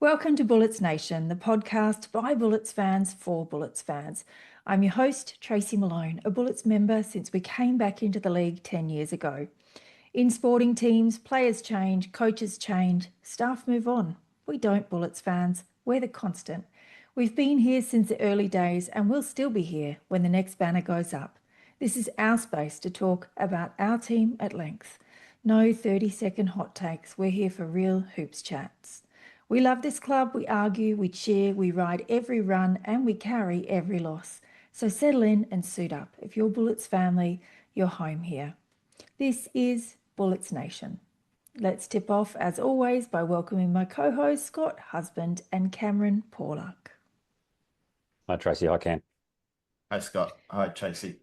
Welcome to Bullets Nation, the podcast by Bullets fans for Bullets fans. I'm your host, Tracy Malone, a Bullets member since we came back into the league 10 years ago. In sporting teams, players change, coaches change, staff move on. We don't, Bullets fans. We're the constant. We've been here since the early days and we'll still be here when the next banner goes up. This is our space to talk about our team at length. No 30-second hot takes. We're here for real hoops chats. We love this club, we argue, we cheer, we ride every run and we carry every loss. So settle in and suit up. If you're Bullets family, you're home here. This is Bullets Nation. Let's tip off, as always, by welcoming my co-host, Scott Husband, and Cameron Porlock. Hi, Tracy. Hi, Cam. Hi, Scott. Hi, Tracy.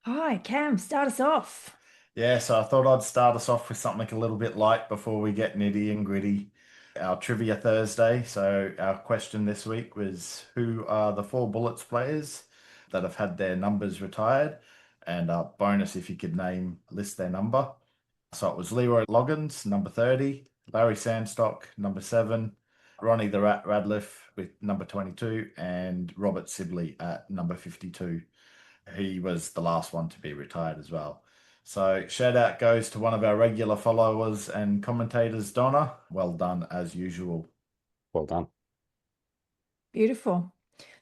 Hi, Cam. Start us off. Yeah, so I thought I'd start us off with something a little bit light before we get nitty and gritty. Our Trivia Thursday. So our question this week was, who are the 4 Bullets players that have had their numbers retired? And a bonus if you could list their number. So it was Leroy Loggins, number 30, Larry Sandstock, number 7, Ronnie the Rat Radliff with number 22, and Robert Sibley at number 52. He was the last one to be retired as well. So shout out goes to one of our regular followers and commentators, Donna. Well done as usual. Well done. Beautiful.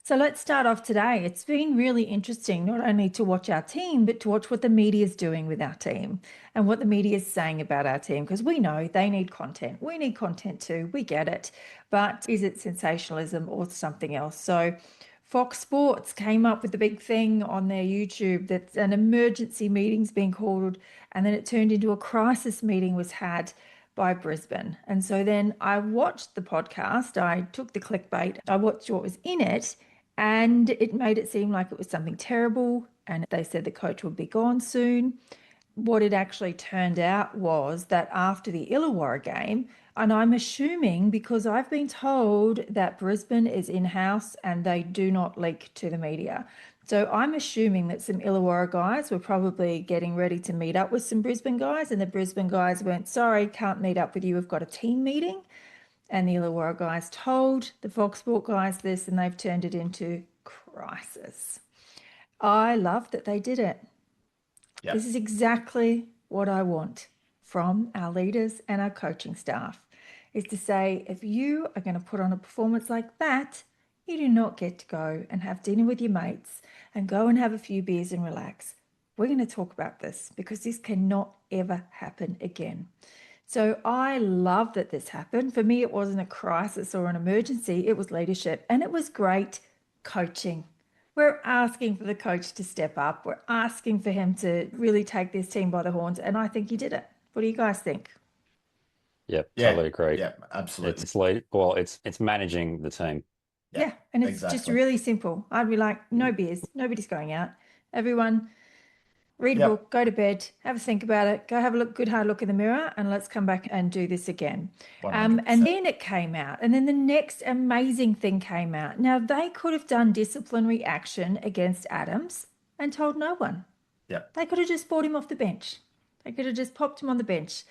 So let's start off today. It's been really interesting not only to watch our team, but to watch what the media is doing with our team and what the media is saying about our team, because we know they need content. We need content too. We get it. But is it sensationalism or something else? So Fox Sports came up with the big thing on their YouTube that an emergency meeting's been called, and then it turned into a crisis meeting was had by Brisbane. And so then I watched the podcast, I took the clickbait, I watched what was in it, and it made it seem like it was something terrible, and they said the coach would be gone soon. What it actually turned out was that after the Illawarra game, and I'm assuming because I've been told that Brisbane is in-house and they do not leak to the media. So I'm assuming that some Illawarra guys were probably getting ready to meet up with some Brisbane guys, and the Brisbane guys went, sorry, can't meet up with you. We've got a team meeting. And the Illawarra guys told the Fox Sport guys this, and they've turned it into crisis. I love that they did it. Yep. This is exactly what I want from our leaders and our coaching staff, is to say, if you are going to put on a performance like that, you do not get to go and have dinner with your mates and go and have a few beers and relax. We're going to talk about this because this cannot ever happen again. So I love that this happened. For me, it wasn't a crisis or an emergency. It was leadership, and it was great coaching. We're asking for the coach to step up. We're asking for him to really take this team by the horns, and I think he did it. What do you guys think? Yep, totally agree. Yeah, absolutely. It's managing the team. Yeah, and it's just really simple. I'd be like, no beers, nobody's going out. Everyone, read a book, go to bed, have a think about it, go have a good hard look in the mirror, and let's come back and do this again. And then it came out, and then the next amazing thing came out. Now, they could have done disciplinary action against Adams and told no one. They could have just brought him off the bench. They could have just popped him on the bench.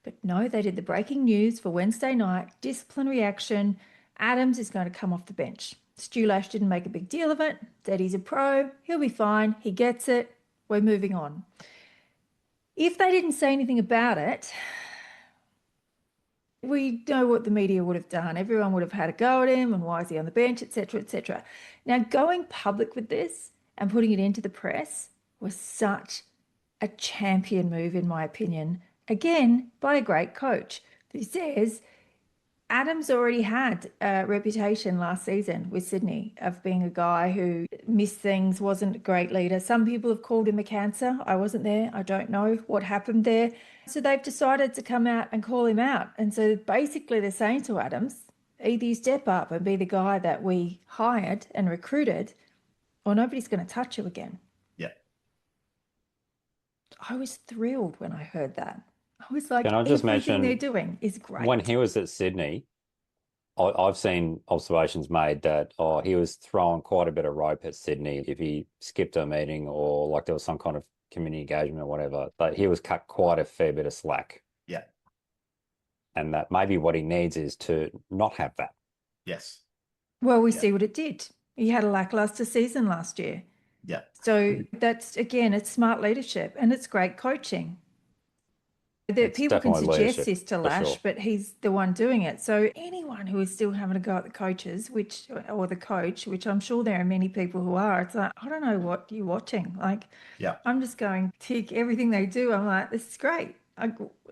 But no, they did the breaking news for Wednesday night, disciplinary action. Adams is going to come off the bench. Stu Lash didn't make a big deal of it, said he's a pro, he'll be fine, he gets it, we're moving on. If they didn't say anything about it, we know what the media would have done. Everyone would have had a go at him and why is he on the bench, etc., etc. Now, going public with this and putting it into the press was such a champion move, in my opinion, again, by a great coach who says Adams already had a reputation last season with Sydney of being a guy who missed things, wasn't a great leader. Some people have called him a cancer. I wasn't there. I don't know what happened there. So they've decided to come out and call him out. And so basically they're saying to Adams, either you step up and be the guy that we hired and recruited, or nobody's going to touch you again. Yeah. I was thrilled when I heard that. I was like, Can I just everything mention, they're doing is great. When he was at Sydney, I've seen observations made that he was throwing quite a bit of rope at Sydney if he skipped a meeting or like there was some kind of community engagement or whatever. But he was cut quite a fair bit of slack. Yeah. And that maybe what he needs is to not have that. Yes. Well, we Yeah. see what it did. He had a lackluster season last year. Yeah. So that's, again, it's smart leadership and it's great coaching. It's People can definitely suggest leadership this to for Lash, sure. but he's the one doing it. So anyone who is still having a go at the coaches, or the coach, which I'm sure there are many people who are, it's like, I don't know what you're watching. Like, Yeah. I'm just going tick everything they do. I'm like, this is great.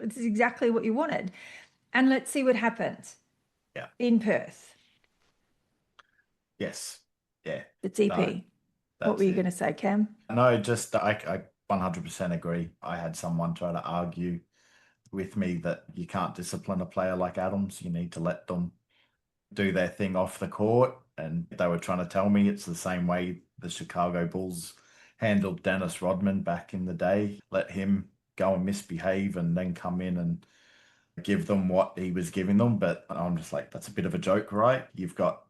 It's exactly what you wanted. And let's see what happens. Yeah. In Perth. Yes. Yeah. The TP. No, What were that's you it. going to say, Cam? No, just I 100% agree. I had someone try to argue with me that you can't discipline a player like Adams. You need to let them do their thing off the court. And they were trying to tell me it's the same way the Chicago Bulls handled Dennis Rodman back in the day. Let him go and misbehave and then come in and give them what he was giving them. But I'm just like, that's a bit of a joke, right? You've got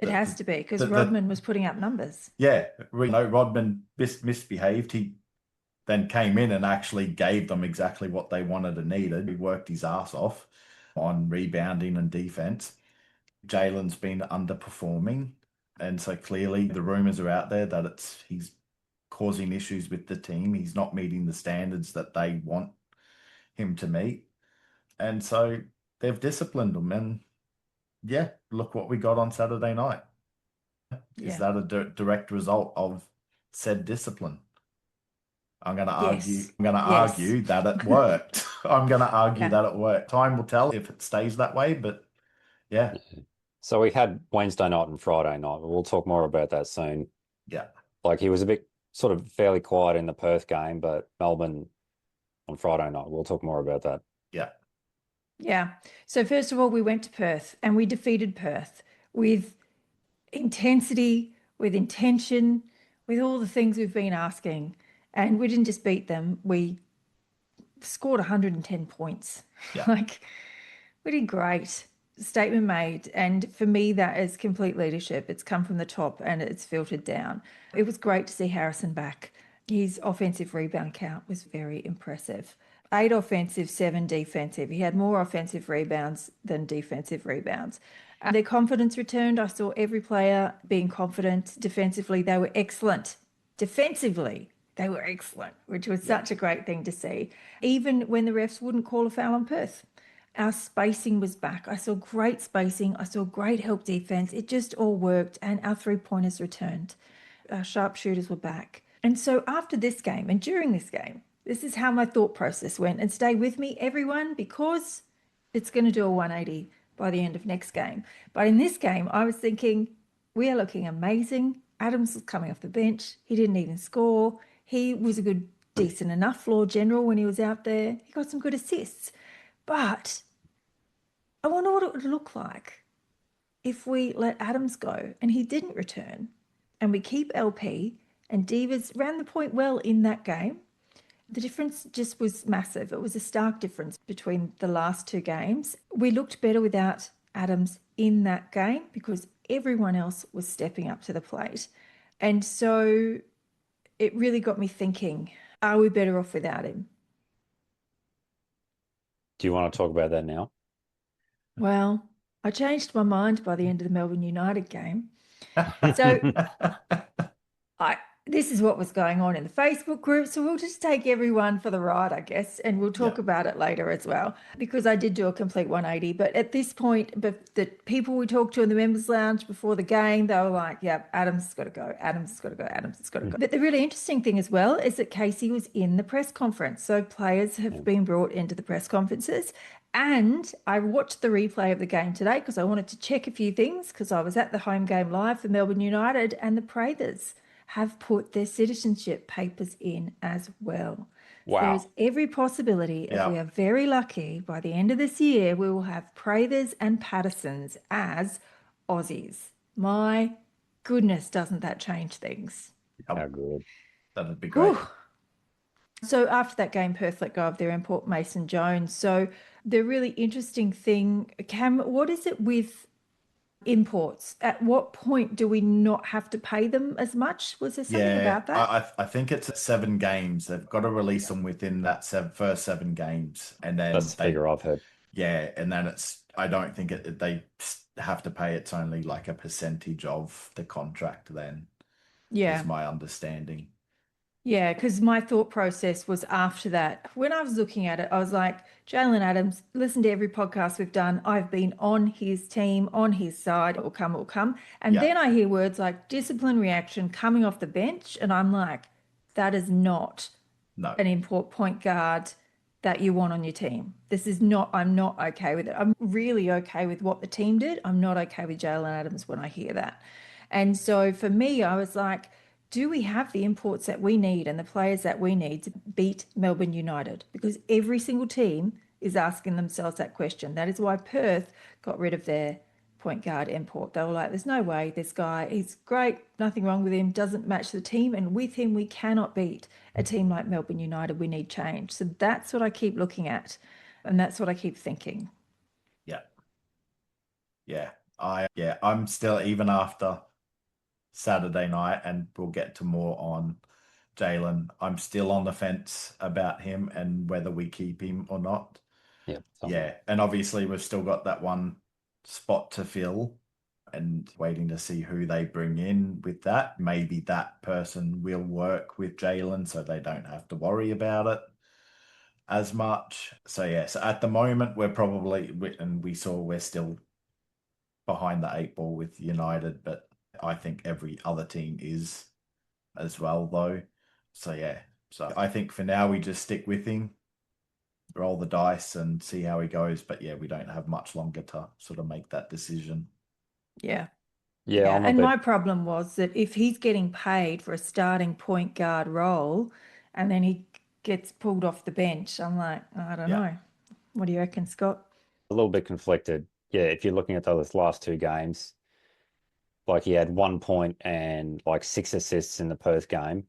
It has to be because Rodman was putting up numbers. Yeah, Rodman misbehaved. He then came in and actually gave them exactly what they wanted and needed. He worked his ass off on rebounding and defense. Jaylen's been underperforming. And so clearly the rumors are out there that he's causing issues with the team. He's not meeting the standards that they want him to meet. And so they've disciplined him. And yeah, look what we got on Saturday night. Is that a direct result of said discipline? I'm going to argue. Yes. I'm going to argue that it worked. I'm going to argue that it worked. Time will tell if it stays that way, but yeah. So we had Wednesday night and Friday night. We'll talk more about that soon. Yeah. Like he was a bit sort of fairly quiet in the Perth game, but Melbourne on Friday night. We'll talk more about that. Yeah. Yeah. So first of all, we went to Perth and we defeated Perth with intensity, with intention, with all the things we've been asking. And we didn't just beat them, we scored 110 points. Yeah. Like, we did great. Statement made. And for me, that is complete leadership. It's come from the top and it's filtered down. It was great to see Harrison back. His offensive rebound count was very impressive. 8 offensive, 7 defensive. He had more offensive rebounds than defensive rebounds. Their confidence returned. I saw every player being confident. Defensively, they were excellent. Defensively, they were excellent, which was such a great thing to see. Even when the refs wouldn't call a foul on Perth. Our spacing was back. I saw great spacing. I saw great help defense. It just all worked, and our 3-pointers returned. Our sharpshooters were back. And so after this game and during this game, this is how my thought process went. And stay with me, everyone, because it's going to do a 180 by the end of next game. But in this game, I was thinking, we are looking amazing. Adams was coming off the bench. He didn't even score. He was a good, decent enough floor general when he was out there. He got some good assists. But I wonder what it would look like if we let Adams go and he didn't return, and we keep LP and Divas ran the point well in that game. The difference just was massive. It was a stark difference between the last 2 games. We looked better without Adams in that game because everyone else was stepping up to the plate. And so it really got me thinking, are we better off without him? Do you want to talk about that now? Well, I changed my mind by the end of the Melbourne United game. So this is what was going on in the Facebook group. So we'll just take everyone for the ride, I guess, and we'll talk about it later as well, because I did do a complete 180. But at this point, the people we talked to in the members lounge before the game, they were like, yeah, Adams has got to go. Adams has got to go. Adams has got to go. But the really interesting thing as well is that Casey was in the press conference. So players have been brought into the press conferences. And I watched the replay of the game today because I wanted to check a few things because I was at the home game live for Melbourne United, and the Prathers have put their citizenship papers in as well. Wow. So there is every possibility, if we are very lucky, by the end of this year, we will have Prathers and Pattersons as Aussies. My goodness, doesn't that change things? How good. That would be great. Ooh. So after that game, Perth let go of their import Mason Jones. So the really interesting thing, Cam, what is it with imports? At what point do we not have to pay them as much? Was there something about that? I think it's 7 games. They've got to release them within that first 7 games, and then That's the figure I've heard. Yeah, and then I don't think they have to pay, it's only like a percentage of the contract then, Yeah. is my understanding. Yeah, because my thought process was after that. When I was looking at it, I was like, Jaylen Adams, listen to every podcast we've done. I've been on his team, on his side. It will come, it will come. And Yeah. then I hear words like disciplinary action coming off the bench. And I'm like, that is not No. an import point guard that you want on your team. This is not, I'm not okay with it. I'm really okay with what the team did. I'm not okay with Jaylen Adams when I hear that. And so for me, I was like, do we have the imports that we need and the players that we need to beat Melbourne United? Because every single team is asking themselves that question. That is why Perth got rid of their point guard import. They were like, there's no way this guy, he's great, nothing wrong with him, doesn't match the team. And with him, we cannot beat a team like Melbourne United. We need change. So that's what I keep looking at. And that's what I keep thinking. Yeah. I'm still, even after Saturday night, and we'll get to more on Jaylen, I'm still on the fence about him and whether we keep him or not. Yeah. Yeah. And obviously we've still got that one spot to fill and waiting to see who they bring in with that. Maybe that person will work with Jaylen so they don't have to worry about it as much. So yeah, so at the moment we're probably, and we saw we're still behind the eight ball with United, but I think every other team is as well though. So yeah, so I think for now we just stick with him, roll the dice and see how he goes. But yeah, we don't have much longer to sort of make that decision. Yeah. Yeah, I'm a And bit, my problem was that if he's getting paid for a starting point guard role and then he gets pulled off the bench, I'm like, I don't Yeah. know. What do you reckon, Scott? a little bit conflicted. Yeah, if you're looking at those last two games, like he had 1 point and like 6 assists in the Perth game,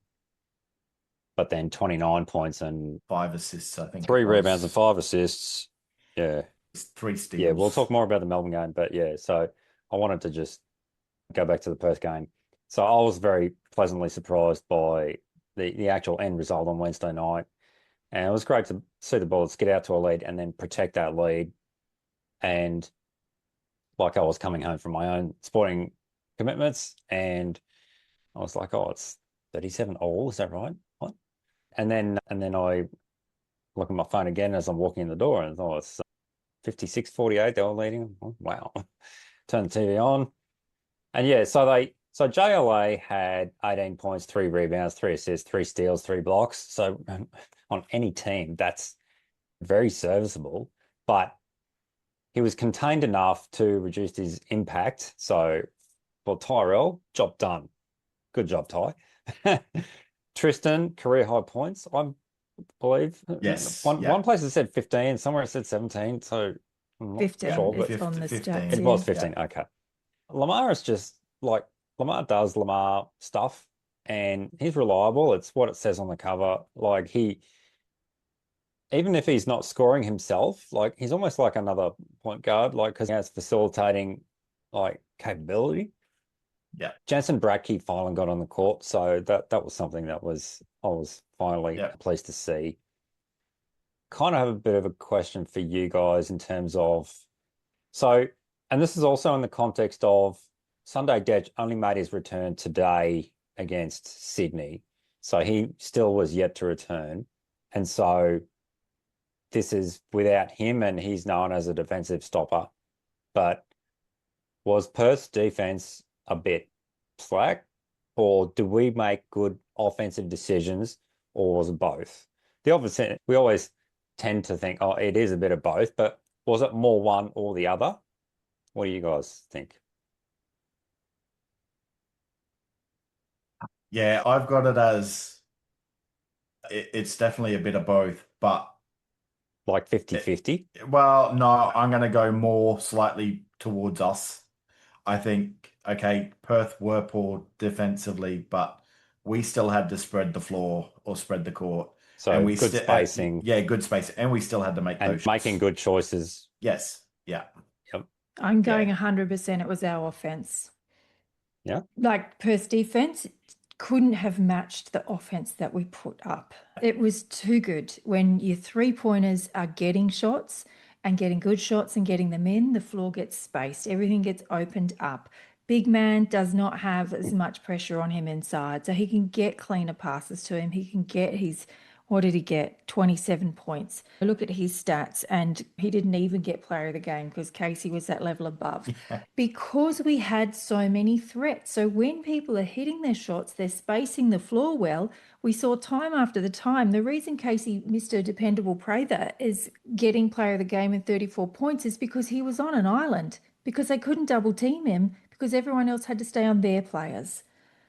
but then 29 points and 5 assists, I think. 3 rebounds and 5 assists. Yeah. 3 steals. Yeah, we'll talk more about the Melbourne game, but yeah, so I wanted to just go back to the Perth game. So I was very pleasantly surprised by the actual end result on Wednesday night. And it was great to see the Bullets get out to a lead and then protect that lead. And like I was coming home from my own sporting commitments and I was like, oh, it's 37 all, is that right? What? And then I look at my phone again as I'm walking in the door and oh, it's 56-48, they were leading. Oh, wow. Turn the TV on. And yeah, so JLA had 18 points, 3 rebounds, 3 assists, 3 steals, 3 blocks. So on any team, that's very serviceable. But he was contained enough to reduce his impact. So for Tyrell, job done. Good job, Ty. Tristan, career high points, I believe. Yes. One place it said 15, somewhere it said 17. So I'm not 15 sure, but is on the 15. stats. it was Yeah. 15. Okay. Lamar is just like Lamar does Lamar stuff and he's reliable. It's what it says on the cover. Like even if he's not scoring himself, like he's almost like another point guard, like because he has facilitating like capability. Yeah. Jansen Bradkey finally got on the court, so that was something that I was finally pleased to see. Kind of have a bit of a question for you guys in terms of and this is also in the context of Sunday Dech only made his return today against Sydney. So he still was yet to return. And so this is without him and he's known as a defensive stopper. But was Perth's defense a bit slack or do we make good offensive decisions or was it both? The opposite, we always tend to think, oh, it is a bit of both, but was it more one or the other? What do you guys think? Yeah, I've got it as it's definitely a bit of both, but like 50-50? Well, no, I'm going to go more slightly towards us. I think, okay, Perth were poor defensively, but we still had to spread the floor or spread the court. So and we good spacing. Yeah, good spacing. And we still had to make and those making shots. good choices. Yes. Yeah. Yep. I'm going 100%. It was our offense. Yeah. Like Perth's defense couldn't have matched the offense that we put up. It was too good. When your 3-pointers are getting shots and getting good shots and getting them in, the floor gets spaced. Everything gets opened up. Big man does not have as much pressure on him inside, so he can get cleaner passes to him. He can get his, what did he get? 27 points. I look at his stats, and he didn't even get player of the game because Casey was that level above. Because we had so many threats. So when people are hitting their shots, they're spacing the floor well. We saw time after the time. The reason Casey, Mr. Dependable Prather, is getting player of the game in 34 points is because he was on an island, because they couldn't double team him, because everyone else had to stay on their players.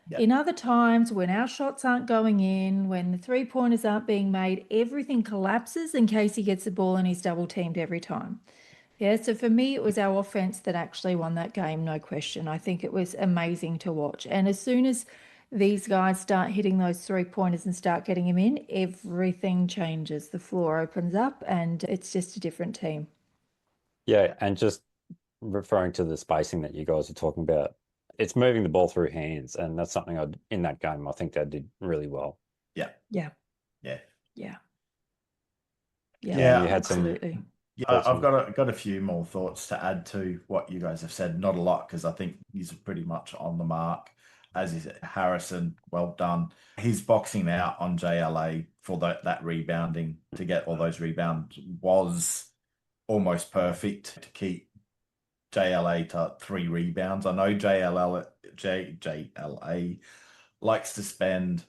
Yep. In other times, when our shots aren't going in, when the three-pointers aren't being made, everything collapses and Casey gets the ball and he's double teamed every time. Yeah, so for me, it was our offense that actually won that game, no question. I think it was amazing to watch. And as soon as these guys start hitting those three-pointers and start getting them in, everything changes. The floor opens up and it's just a different team. Yeah, and just referring to the spacing that you guys are talking about, it's moving the ball through hands, and that's something in that game I think they did really well. Yeah. Yeah. Yeah. Yeah. Yeah, you had absolutely. Yeah, I've got a few more thoughts to add to what you guys have said. Not a lot, because I think he's pretty much on the mark. As is Harrison, well done. He's boxing out on JLA for that rebounding, to get all those rebounds, was almost perfect to keep JLA to 3 rebounds. I know JLA likes to spend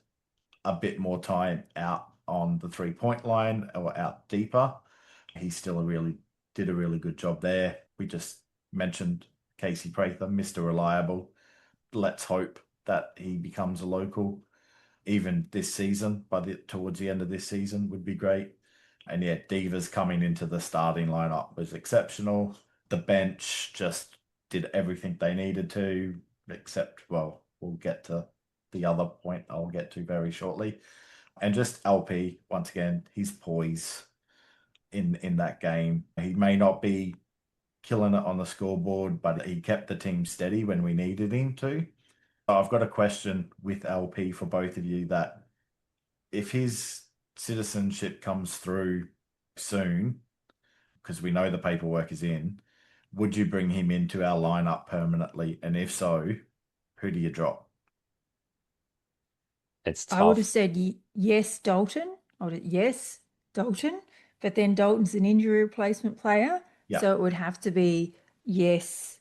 a bit more time out on the 3-point line or out deeper. He still did a really good job there. We just mentioned Casey Prather, Mr. Reliable. Let's hope that he becomes a local even this season. Towards the end of this season would be great. And yeah, Divas coming into the starting lineup was exceptional. The bench just did everything they needed to, except, well, we'll get to the other point I'll get to very shortly. And just LP, once again, his poise in that game. He may not be killing it on the scoreboard, but he kept the team steady when we needed him to. I've got a question with LP for both of you, that if his citizenship comes through soon, because we know the paperwork is in, would you bring him into our lineup permanently? And if so, who do you drop? It's I would have tough. said yes, Dalton. Yes, Dalton. But then Dalton's an injury replacement player. Yeah. So it would have to be yes.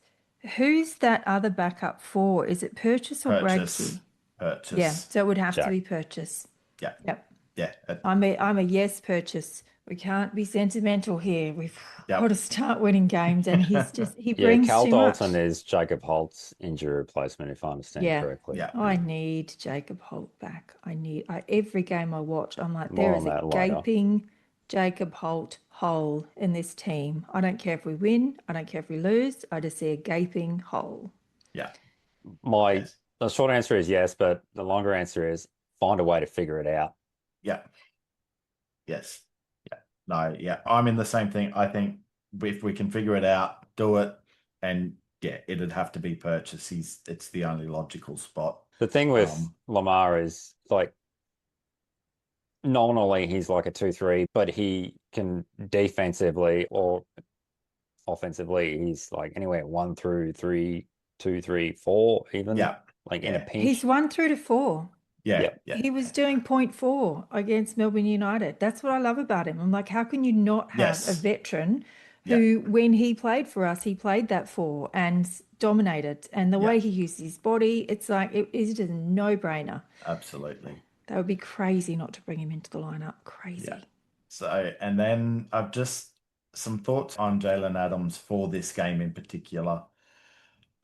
Who's that other backup for? Is it Purchase or Bragsy? Purchase. Yeah. So it would have to Jack. be Purchase. Yeah. Yep. Yeah. I'm a yes, Purchase. We can't be sentimental here. We've Yep. got to start winning games, and he Yeah, brings Cal too Dalton much. is Jacob Holt's injury replacement, if I understand correctly. Yeah. I need Jacob Holt back. Every game I watch, I'm like, More there on is a that later. gaping Jacob Holt hole in this team. I don't care if we win. I don't care if we lose. I just see a gaping hole. Yeah. The short answer is yes, but the longer answer is find a way to figure it out. Yeah. Yes. Yeah. No, yeah. I'm in the same thing. I think if we can figure it out, do it. And yeah, it'd have to be Purchase. It's the only logical spot. The thing with Lamar is, like, nominally he's like a 2-3, but he can defensively or offensively, he's like anywhere 1 through 3, 2, 3, 4, even. Yeah. Like in a pinch. He's 1 through to 4. Yeah. Yep. Yeah. He was doing 0.4 against Melbourne United. That's what I love about him. I'm like, how can you not have Yes. a veteran who, when he played for us, he played that 4 and dominated. And the way he used his body, it's like, it is just a no-brainer. Absolutely. That would be crazy not to bring him into the lineup. Crazy. Yeah. So, and then I've just some thoughts on Jaylen Adams for this game in particular.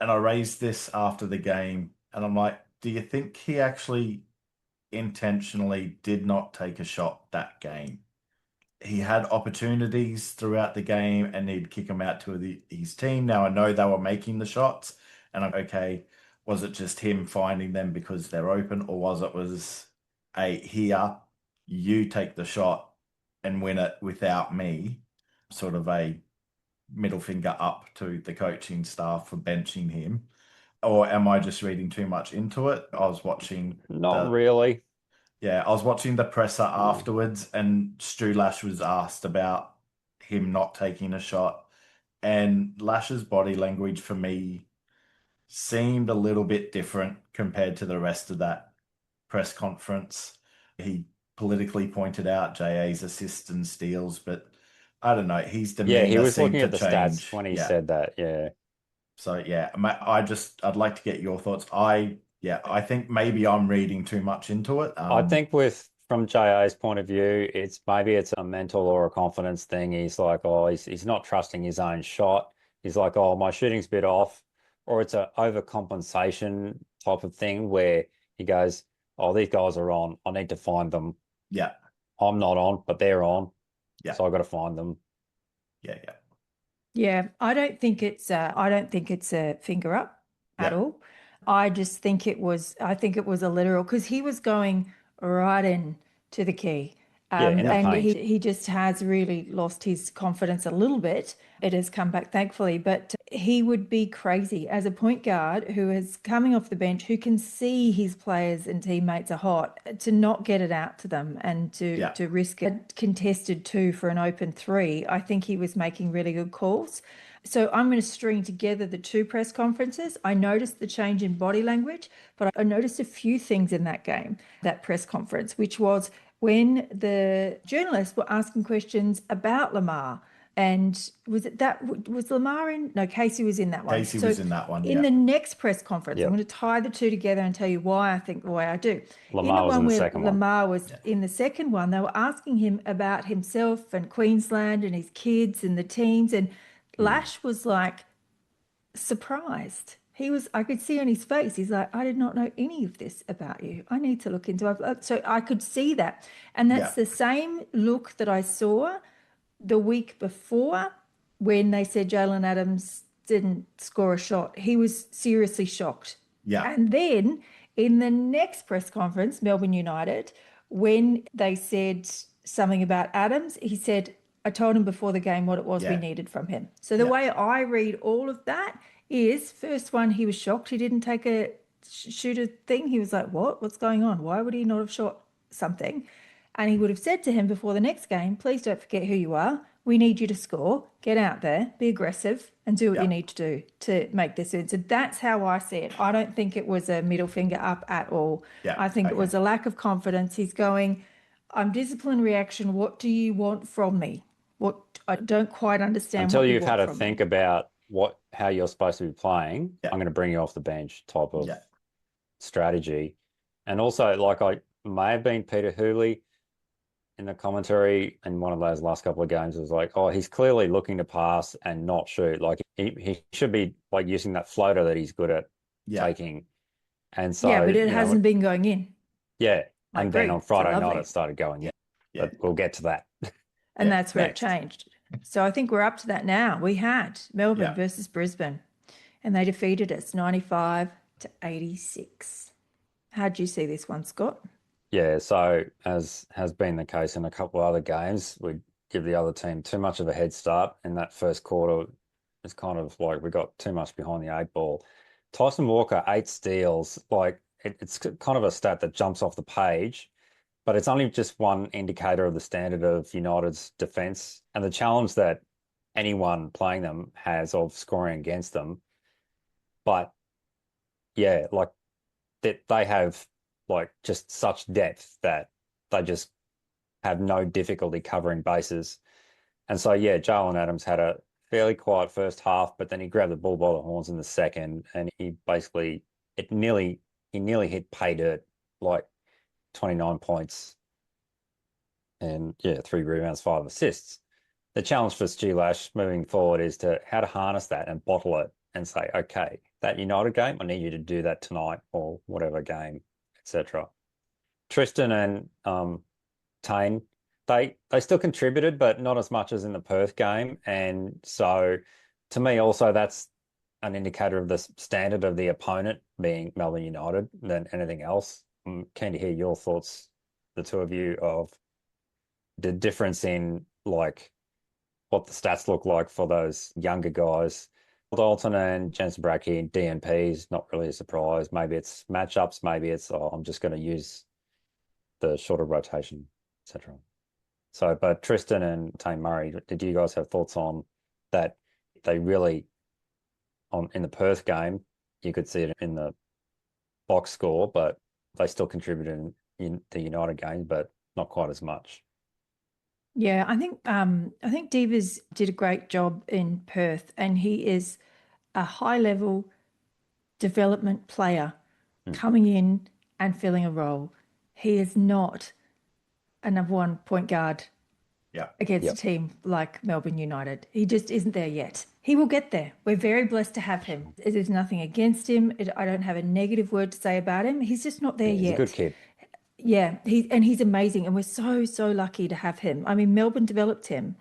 And I raised this after the game, and I'm like, do you think he actually intentionally did not take a shot that game? He had opportunities throughout the game, and he'd kick them out to his team. Now, I know they were making the shots, and I'm okay. Was it just him finding them because they're open, or was here, you take the shot and win it without me, sort of a middle finger up to the coaching staff for benching him? Or am I just reading too much into it? I was watching Not really. Yeah, I was watching the presser afterwards, and Stu Lash was asked about him not taking a shot. And Lash's body language for me seemed a little bit different compared to the rest of that press conference. He politically pointed out JA's assists and steals, but I don't know, his Yeah, he demeanor was seemed looking to at the stats change. when he Yeah. said that. Yeah. So yeah, I'd like to get your thoughts. I think maybe I'm reading too much into it. I think from JA's point of view, it's a mental or a confidence thing. He's like, oh, he's not trusting his own shot. He's like, oh, my shooting's a bit off, or it's a overcompensation type of thing where he goes, oh, these guys are on. I need to find them. Yeah, I'm not on, but they're on. Yeah. So I got to find them. yeah. Yeah, I don't think it's a finger up at Yeah. all. I think it was a literal because he was going right in to the key. Yeah, in the And paint. he just has really lost his confidence a little bit. It has come back, thankfully, but he would be crazy as a point guard who is coming off the bench, who can see his players and teammates are hot, to not get it out to them and Yeah. to risk a contested two for an open three. I think he was making really good calls. So I'm going to string together the two press conferences. I noticed the change in body language, but I noticed a few things in that game, that press conference, which was when the journalists were asking questions about Lamar. And was Lamar in? No, Casey was in that one. Casey was in that one. In the next press conference, Yep. I'm going to tie the two together and tell you why I think the way I do. Lamar was in the second one. Lamar was in the second one, they were asking him about himself and Queensland and his kids and the teams. And Lash was like surprised. I could see on his face, he's like, I did not know any of this about you. I need to look into it. So I could see that. And that's the same look that I saw the week before when they said Jaylen Adams didn't score a shot. He was seriously shocked. Yeah. And then in the next press conference, Melbourne United, when they said something about Adams, he said, I told him before the game what it was we needed from him. So the way I read all of that is, first one, he was shocked. He didn't take a shooter thing. He was like, what? What's going on? Why would he not have shot something? And he would have said to him before the next game, please don't forget who you are. We need you to score. Get out there, be aggressive, and do what you need to do to make this win. So that's how I see it. I don't think it was a middle finger up at all. Yeah. I think it was a lack of confidence. He's going, I'm disciplined reaction. What do you want from me? What I don't quite understand. Until what you've had to from think me. about how you're supposed to be playing, I'm going to bring you off the bench type of strategy. And also, like, I may have been Peter Hooley in the commentary in one of those last couple of games. It was like, oh, he's clearly looking to pass and not shoot. Like he should be like using that floater that he's good at taking. And so but it hasn't been going in. Yeah. And then on Friday night it started going in. Yeah. But we'll get to that. And that's where it changed. So I think we're up to that now. We had Melbourne versus Brisbane, and they defeated us 95-86. How'd you see this one, Scott? Yeah, so as has been the case in a couple of other games, we give the other team too much of a head start in that first quarter. It's kind of like we got too much behind the eight ball. Tyson Walker, 8 steals. Like it's kind of a stat that jumps off the page, but it's only just one indicator of the standard of United's defense and the challenge that anyone playing them has of scoring against them. But yeah, like they have like just such depth that they just have no difficulty covering bases. And so, yeah, Jaylen Adams had a fairly quiet first half, but then he grabbed the bull by the horns in the second, and he nearly hit pay dirt, like 29 points and 3 rebounds, 5 assists. The challenge for Stu Lash moving forward is how to harness that and bottle it and say, okay, that United game, I need you to do that tonight or whatever game, etc. Tristan and Tane, they still contributed, but not as much as in the Perth game. And so to me also that's an indicator of the standard of the opponent being Melbourne United than anything else. I'm keen to hear your thoughts, the two of you, of the difference in like what the stats look like for those younger guys. Dalton and Jensen Brackie and DNPs, not really a surprise. Maybe it's matchups, maybe it's I'm just going to use the shorter rotation, etc. So, but Tristan and Tane Murray, did you guys have thoughts on that? They really, in the Perth game, you could see it in the box score, but they still contributed in the United game, but not quite as much. Yeah, I think Divas did a great job in Perth, and he is a high level development player coming in and filling a role. He is not a number one point guard Yeah. against a team like Melbourne United. He just isn't there yet. He will get there. We're very blessed to have him. There's nothing against him. I don't have a negative word to say about him. He's just not there He's yet. a good kid. Yeah, he's amazing, and we're so lucky to have him. I mean, Melbourne developed him,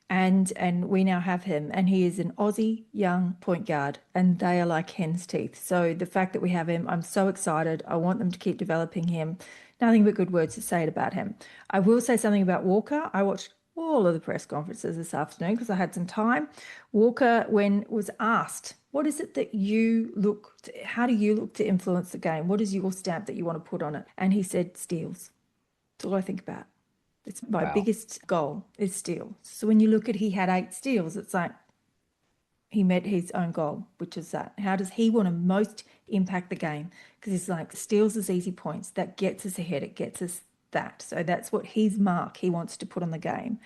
and we now have him, and he is an Aussie young point guard, and they are like hen's teeth. So the fact that we have him, I'm so excited. I want them to keep developing him. Nothing but good words to say about him. I will say something about Walker. I watched all of the press conferences this afternoon because I had some time. Walker, when was asked, what is it that you look to, how do you look to influence the game? What is your stamp that you want to put on it? And he said steals. That's all I think about. It's my biggest goal is steals. So when you look at he had 8 steals, it's like he met his own goal, which is that. How does he want to most impact the game? Because it's like steals is easy points. That gets us ahead. It gets us that. So that's what his mark he wants to put on the game.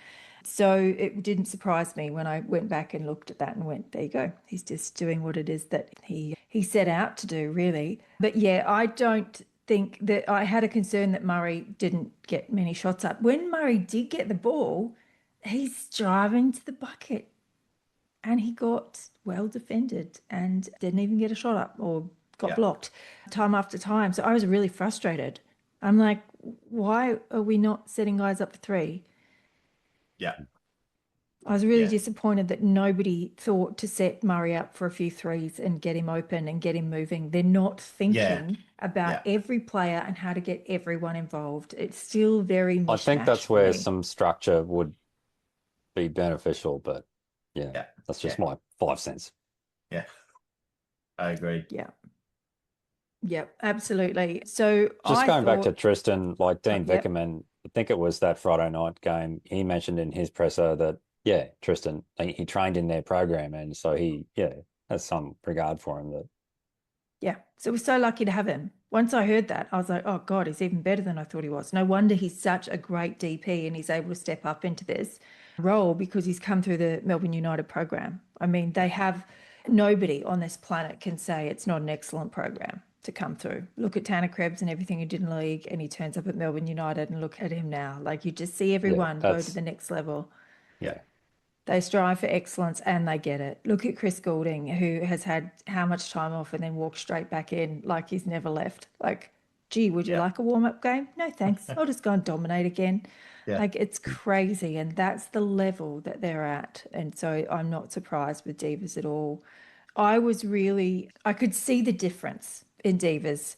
So it didn't surprise me when I went back and looked at that and went, there you go. He's just doing what it is that he set out to do, really. But yeah, I don't think that I had a concern that Murray didn't get many shots up. When Murray did get the ball, he's driving to the bucket and he got well defended and didn't even get a shot up or got blocked time after time. So I was really frustrated. I'm like, why are we not setting guys up for 3? Yeah. I was really disappointed that nobody thought to set Murray up for a few threes and get him open and get him moving. They're not thinking about every player and how to get everyone involved. It's still very mishmash. I think that's where some structure would be beneficial, but that's just my 5 cents. Yeah, I agree. Yeah, absolutely. So just going back to Tristan, like Dean Vickerman, I think it was that Friday night game, he mentioned in his presser that, Tristan, he trained in their program, and so he, has some regard for him. So we're so lucky to have him. Once I heard that, I was like, oh God, he's even better than I thought he was. No wonder he's such a great DP and he's able to step up into this role because he's come through the Melbourne United program. I mean, they have nobody on this planet can say it's not an excellent program to come through. Look at Tanner Krebs and everything he did in the league, and he turns up at Melbourne United, and look at him now. Like, you just see everyone go to the next level. Yeah. They strive for excellence and they get it. Look at Chris Goulding, who has had how much time off and then walked straight back in like he's never left. Like, gee, would you like a warm-up game? No, thanks. I'll just go and dominate again. Like, it's crazy, and that's the level that they're at. And so I'm not surprised with Divas at all. I could see the difference in Divas'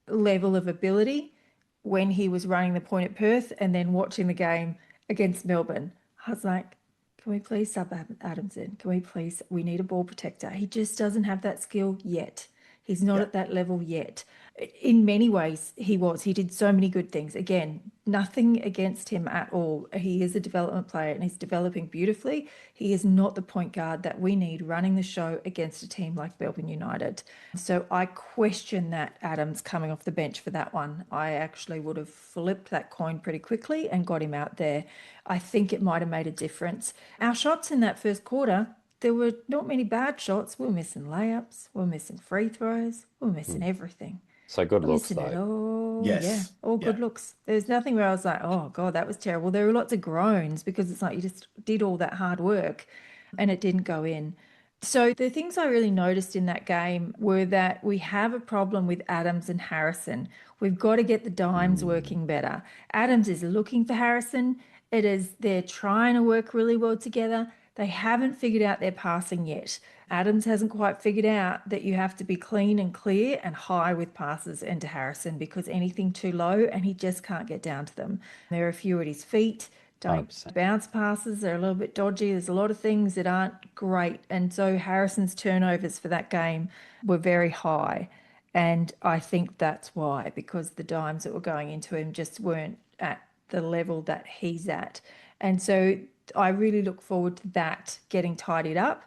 level of ability when he was running the point at Perth and then watching the game against Melbourne. I was like, can we please sub Adams in? We need a ball protector. He just doesn't have that skill yet. He's not at that level yet. In many ways, he did so many good things. Again, nothing against him at all. He is a development player and he's developing beautifully. He is not the point guard that we need running the show against a team like Melbourne United. So I question that Adams coming off the bench for that one. I actually would have flipped that coin pretty quickly and got him out there. I think it might have made a difference. Our shots in that first quarter, there were not many bad shots. We were missing layups. We were missing free throws. We were missing everything. So good looks, though. All good looks. There's nothing where I was like, oh God, that was terrible. There were lots of groans because it's like you just did all that hard work and it didn't go in. So the things I really noticed in that game were that we have a problem with Adams and Harrison. We've got to get the dimes working better. Adams is looking for Harrison. They're trying to work really well together. They haven't figured out their passing yet. Adams hasn't quite figured out that you have to be clean and clear and high with passes into Harrison, because anything too low and he just can't get down to them. There are a few at his feet. Don't 100%. bounce passes. They're a little bit dodgy. There's a lot of things that aren't great. And so Harrison's turnovers for that game were very high. And I think that's why, because the dimes that were going into him just weren't at the level that he's at. And so I really look forward to that getting tidied up.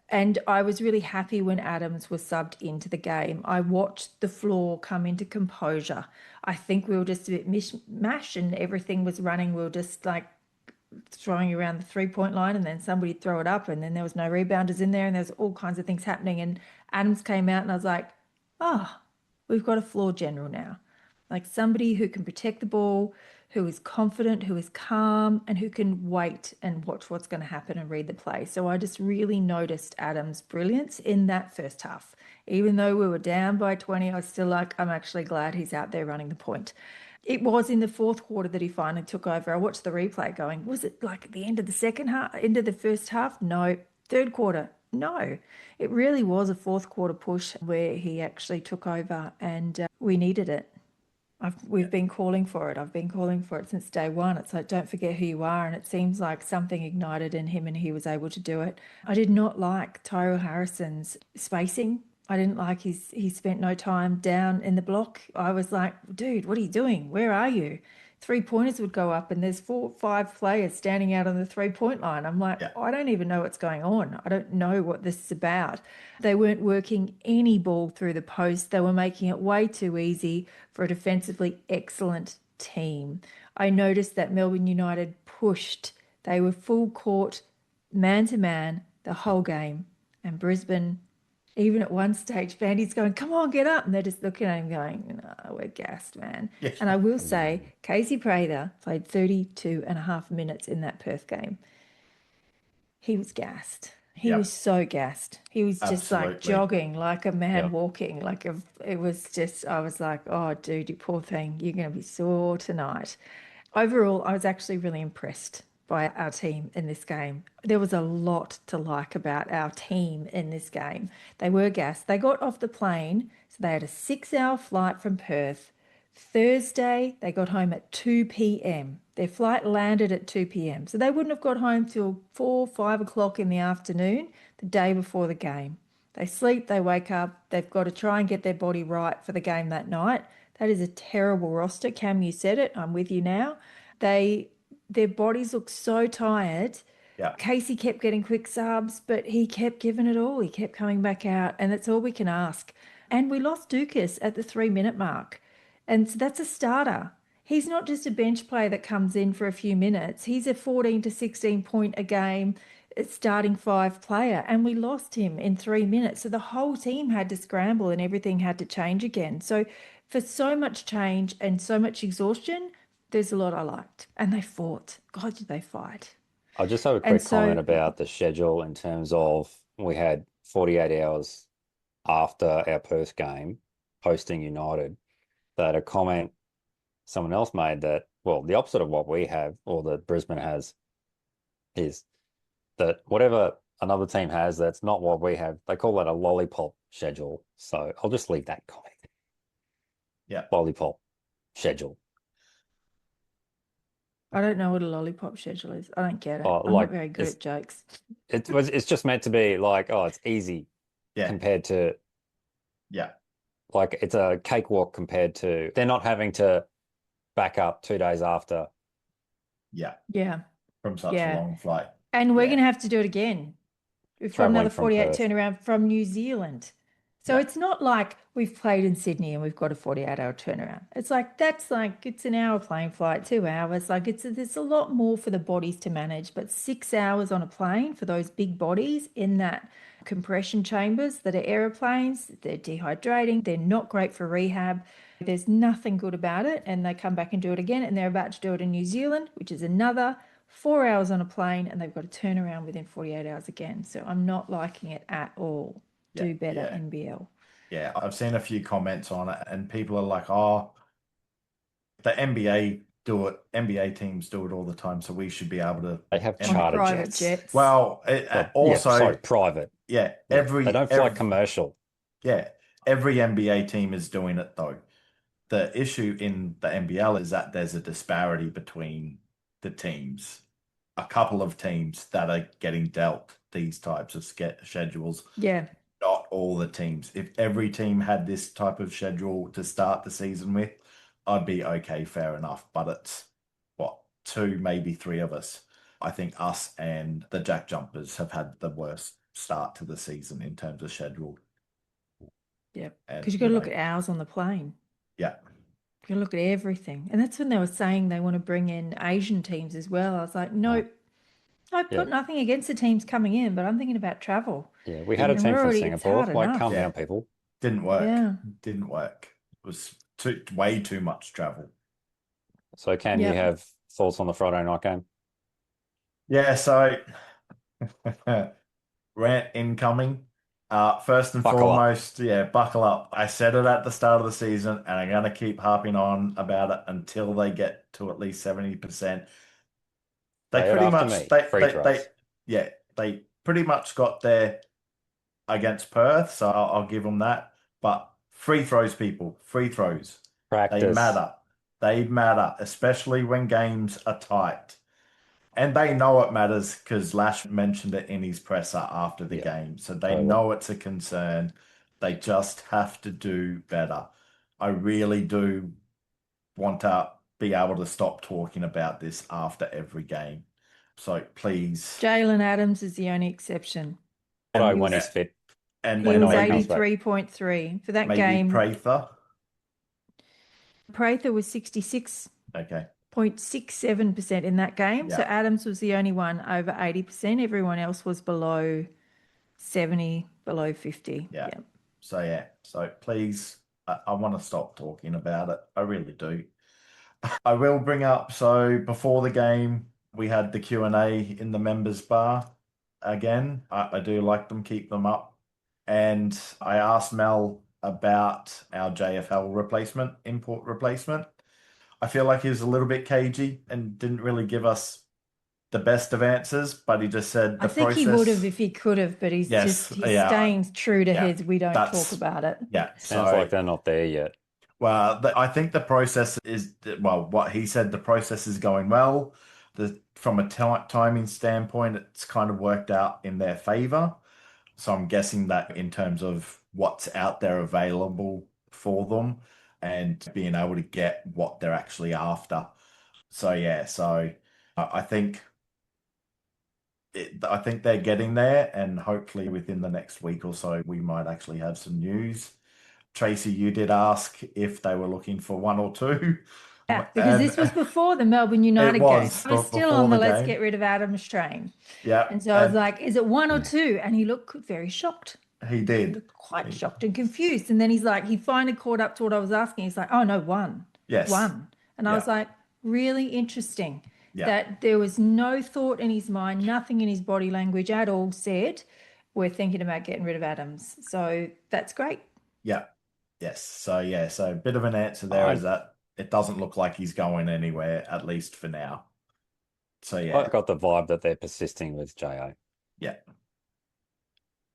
And I was really happy when Adams was subbed into the game. I watched the floor come into composure. I think we were just a bit mishmash and everything was running. We were just like throwing around the 3-point line, and then somebody'd throw it up, and then there was no rebounders in there, and there's all kinds of things happening. And Adams came out, and I was like, oh, we've got a floor general now. Like somebody who can protect the ball, who is confident, who is calm, and who can wait and watch what's going to happen and read the play. So I just really noticed Adams' brilliance in that first half. Even though we were down by 20, I was still like, I'm actually glad he's out there running the point. It was in the fourth quarter that he finally took over. I watched the replay going, was it like at the end of the second half, end of the first half? No. Third quarter? No. It really was a fourth quarter push where he actually took over, and we needed it. We've been calling for it. I've been calling for it since day one. It's like, don't forget who you are. And it seems like something ignited in him and he was able to do it. I did not like Tyrell Harrison's spacing. I didn't like he spent no time down in the block. I was like, dude, what are you doing? Where are you? 3-pointers would go up and there's 4 or 5 players standing out on the 3-point line. I'm like, I don't even know what's going on. I don't know what this is about. They weren't working any ball through the post. They were making it way too easy for a defensively excellent team. I noticed that Melbourne United pushed. They were full court, man to man, the whole game. And Brisbane, even at one stage, Vandy's going, come on, get up. And they're just looking at him going, no, we're gassed, man. Yeah. And I will say, Casey Prather played 32 and a half minutes in that Perth game. He was gassed. He was so gassed. He was just like jogging like a man walking. It was just, I was like, oh, dude, you poor thing. You're going to be sore tonight. Overall, I was actually really impressed by our team in this game. There was a lot to like about our team in this game. They were gassed. They got off the plane, so they had a 6-hour flight from Perth. Thursday, they got home at 2 p.m. Their flight landed at 2 p.m. So they wouldn't have got home till 4, 5 o'clock in the afternoon the day before the game. They sleep, they wake up, they've got to try and get their body right for the game that night. That is a terrible roster. Cam, you said it. I'm with you now. Their bodies look so tired. Yeah. Casey kept getting quick subs, but he kept giving it all. He kept coming back out, and that's all we can ask. And we lost Dukas at the 3-minute mark. And so that's a starter. He's not just a bench player that comes in for a few minutes. He's a 14 to 16 point a game starting 5 player, and we lost him in 3 minutes. So the whole team had to scramble and everything had to change again. So for so much change and so much exhaustion, there's a lot I liked. And they fought. God, did they fight. I'll just have a quick comment about the schedule in terms of we had 48 hours after our Perth game hosting United. That a comment someone else made that, well, the opposite of what we have or that Brisbane has is that whatever another team has, that's not what we have. They call that a lollipop schedule. So I'll just leave that comment. Yeah. Lollipop schedule. I don't know what a lollipop schedule is. I don't get it. Oh, I'm not very good at jokes. It's just meant to be like, oh, it's easy compared to like it's a cakewalk compared to they're not having to back up 2 days after. Yeah. Yeah. From such a long flight. And we're going to have to do it again. We've got another 48 turnaround from New Zealand. So it's not like we've played in Sydney and we've got a 48-hour turnaround. It's like, it's an hour plane flight, 2 hours. Like there's a lot more for the bodies to manage, but 6 hours on a plane for those big bodies in that compression chambers that are aeroplanes, they're dehydrating. They're not great for rehab. There's nothing good about it. And they come back and do it again. And they're about to do it in New Zealand, which is another 4 hours on a plane, and they've got to turn around within 48 hours again. So I'm not liking it at all. Do better, NBL. Yeah, I've seen a few comments on it, and people are like, "Oh, the NBA do it. NBA teams do it all the time, so we should be able to." They have charter jets. Well, also private. Yeah, they don't fly commercial. Yeah, every NBA team is doing it though. The issue in the NBL is that there's a disparity between the teams. A couple of teams that are getting dealt these types of schedules. Yeah. Not all the teams. If every team had this type of schedule to start the season with, I'd be okay, fair enough. But it's two, maybe three of us. I think us and the Jack Jumpers have had the worst start to the season in terms of schedule. Yep. And, Because you've got to look at ours on the plane. Yeah. You've got to look at everything. And that's when they were saying they want to bring in Asian teams as well. I was like, nope. I've got nothing against the teams coming in, but I'm thinking about travel. Yeah, we had a And team we're from already, it's Singapore. hard Like, enough. calm Yeah. down, people. Didn't work. Yeah. Didn't work. It was way too much travel. So, Cam, you Yep. have thoughts on the Friday night game? Yeah, so rant incoming. First and Buckle up. foremost, buckle up. I said it at the start of the season, and I'm going to keep harping on about it until they get to at least 70%. They Say it pretty after much, me. Free throws. they pretty much got there against Perth, so I'll give them that. But free throws, people, free throws. They Practice. matter. They matter, especially when games are tight. And they know it matters because Lash mentioned it in his presser after the game. So they know it's a concern. They just have to do better. I really do want to be able to stop talking about this after every game. So please. Jaylen Adams is the only exception. When he's fit. And He was maybe 83.3 for that maybe game. Prather. Prather was 66. Okay. 0.67% in that game. Yeah. So Adams was the only one over 80%. Everyone else was below 70, below 50. Yeah. So please, I want to stop talking about it. I really do. I will bring up, so before the game, we had the Q&A in the members bar again. I do like them, keep them up. And I asked Mel about our JFL replacement, import replacement. I feel like he was a little bit cagey and didn't really give us the best of answers, but he just said I think he would have if he could have, but he's staying true to his, we don't talk about it. Yeah. Sounds like they're not there yet. Well, I think the process is, what he said, the process is going well. From a timing standpoint, it's kind of worked out in their favor. So I'm guessing that in terms of what's out there available for them and being able to get what they're actually after. So I think they're getting there, and hopefully within the next week or so, we might actually have some news. Tracy, you did ask if they were looking for one or two. Yeah, because this was before the Melbourne United game. I was still on the let's get rid of Adams train. Yeah. And so I was like, is it one or two? And he looked very shocked. He did. He looked quite shocked and confused. And then he's like, he finally caught up to what I was asking. He's like, oh, no, one. Yes. One. And I was like, really interesting. Yeah. That there was no thought in his mind, nothing in his body language at all said, we're thinking about getting rid of Adams. So that's great. Yeah. Yes. So a bit of an answer there is that it doesn't look like he's going anywhere, at least for now. So I got the vibe that they're persisting with JA. Yeah.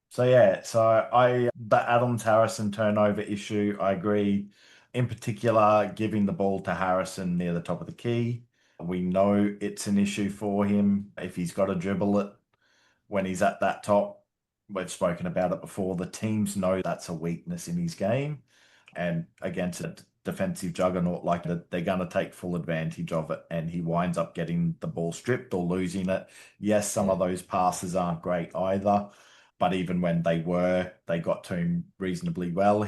So the Adams Harrison turnover issue, I agree. In particular, giving the ball to Harrison near the top of the key. We know it's an issue for him if he's got to dribble it when he's at that top. We've spoken about it before. The teams know that's a weakness in his game. And against a defensive juggernaut like that, they're going to take full advantage of it. And he winds up getting the ball stripped or losing it. Yes, some of those passes aren't great either. But even when they got to him reasonably well,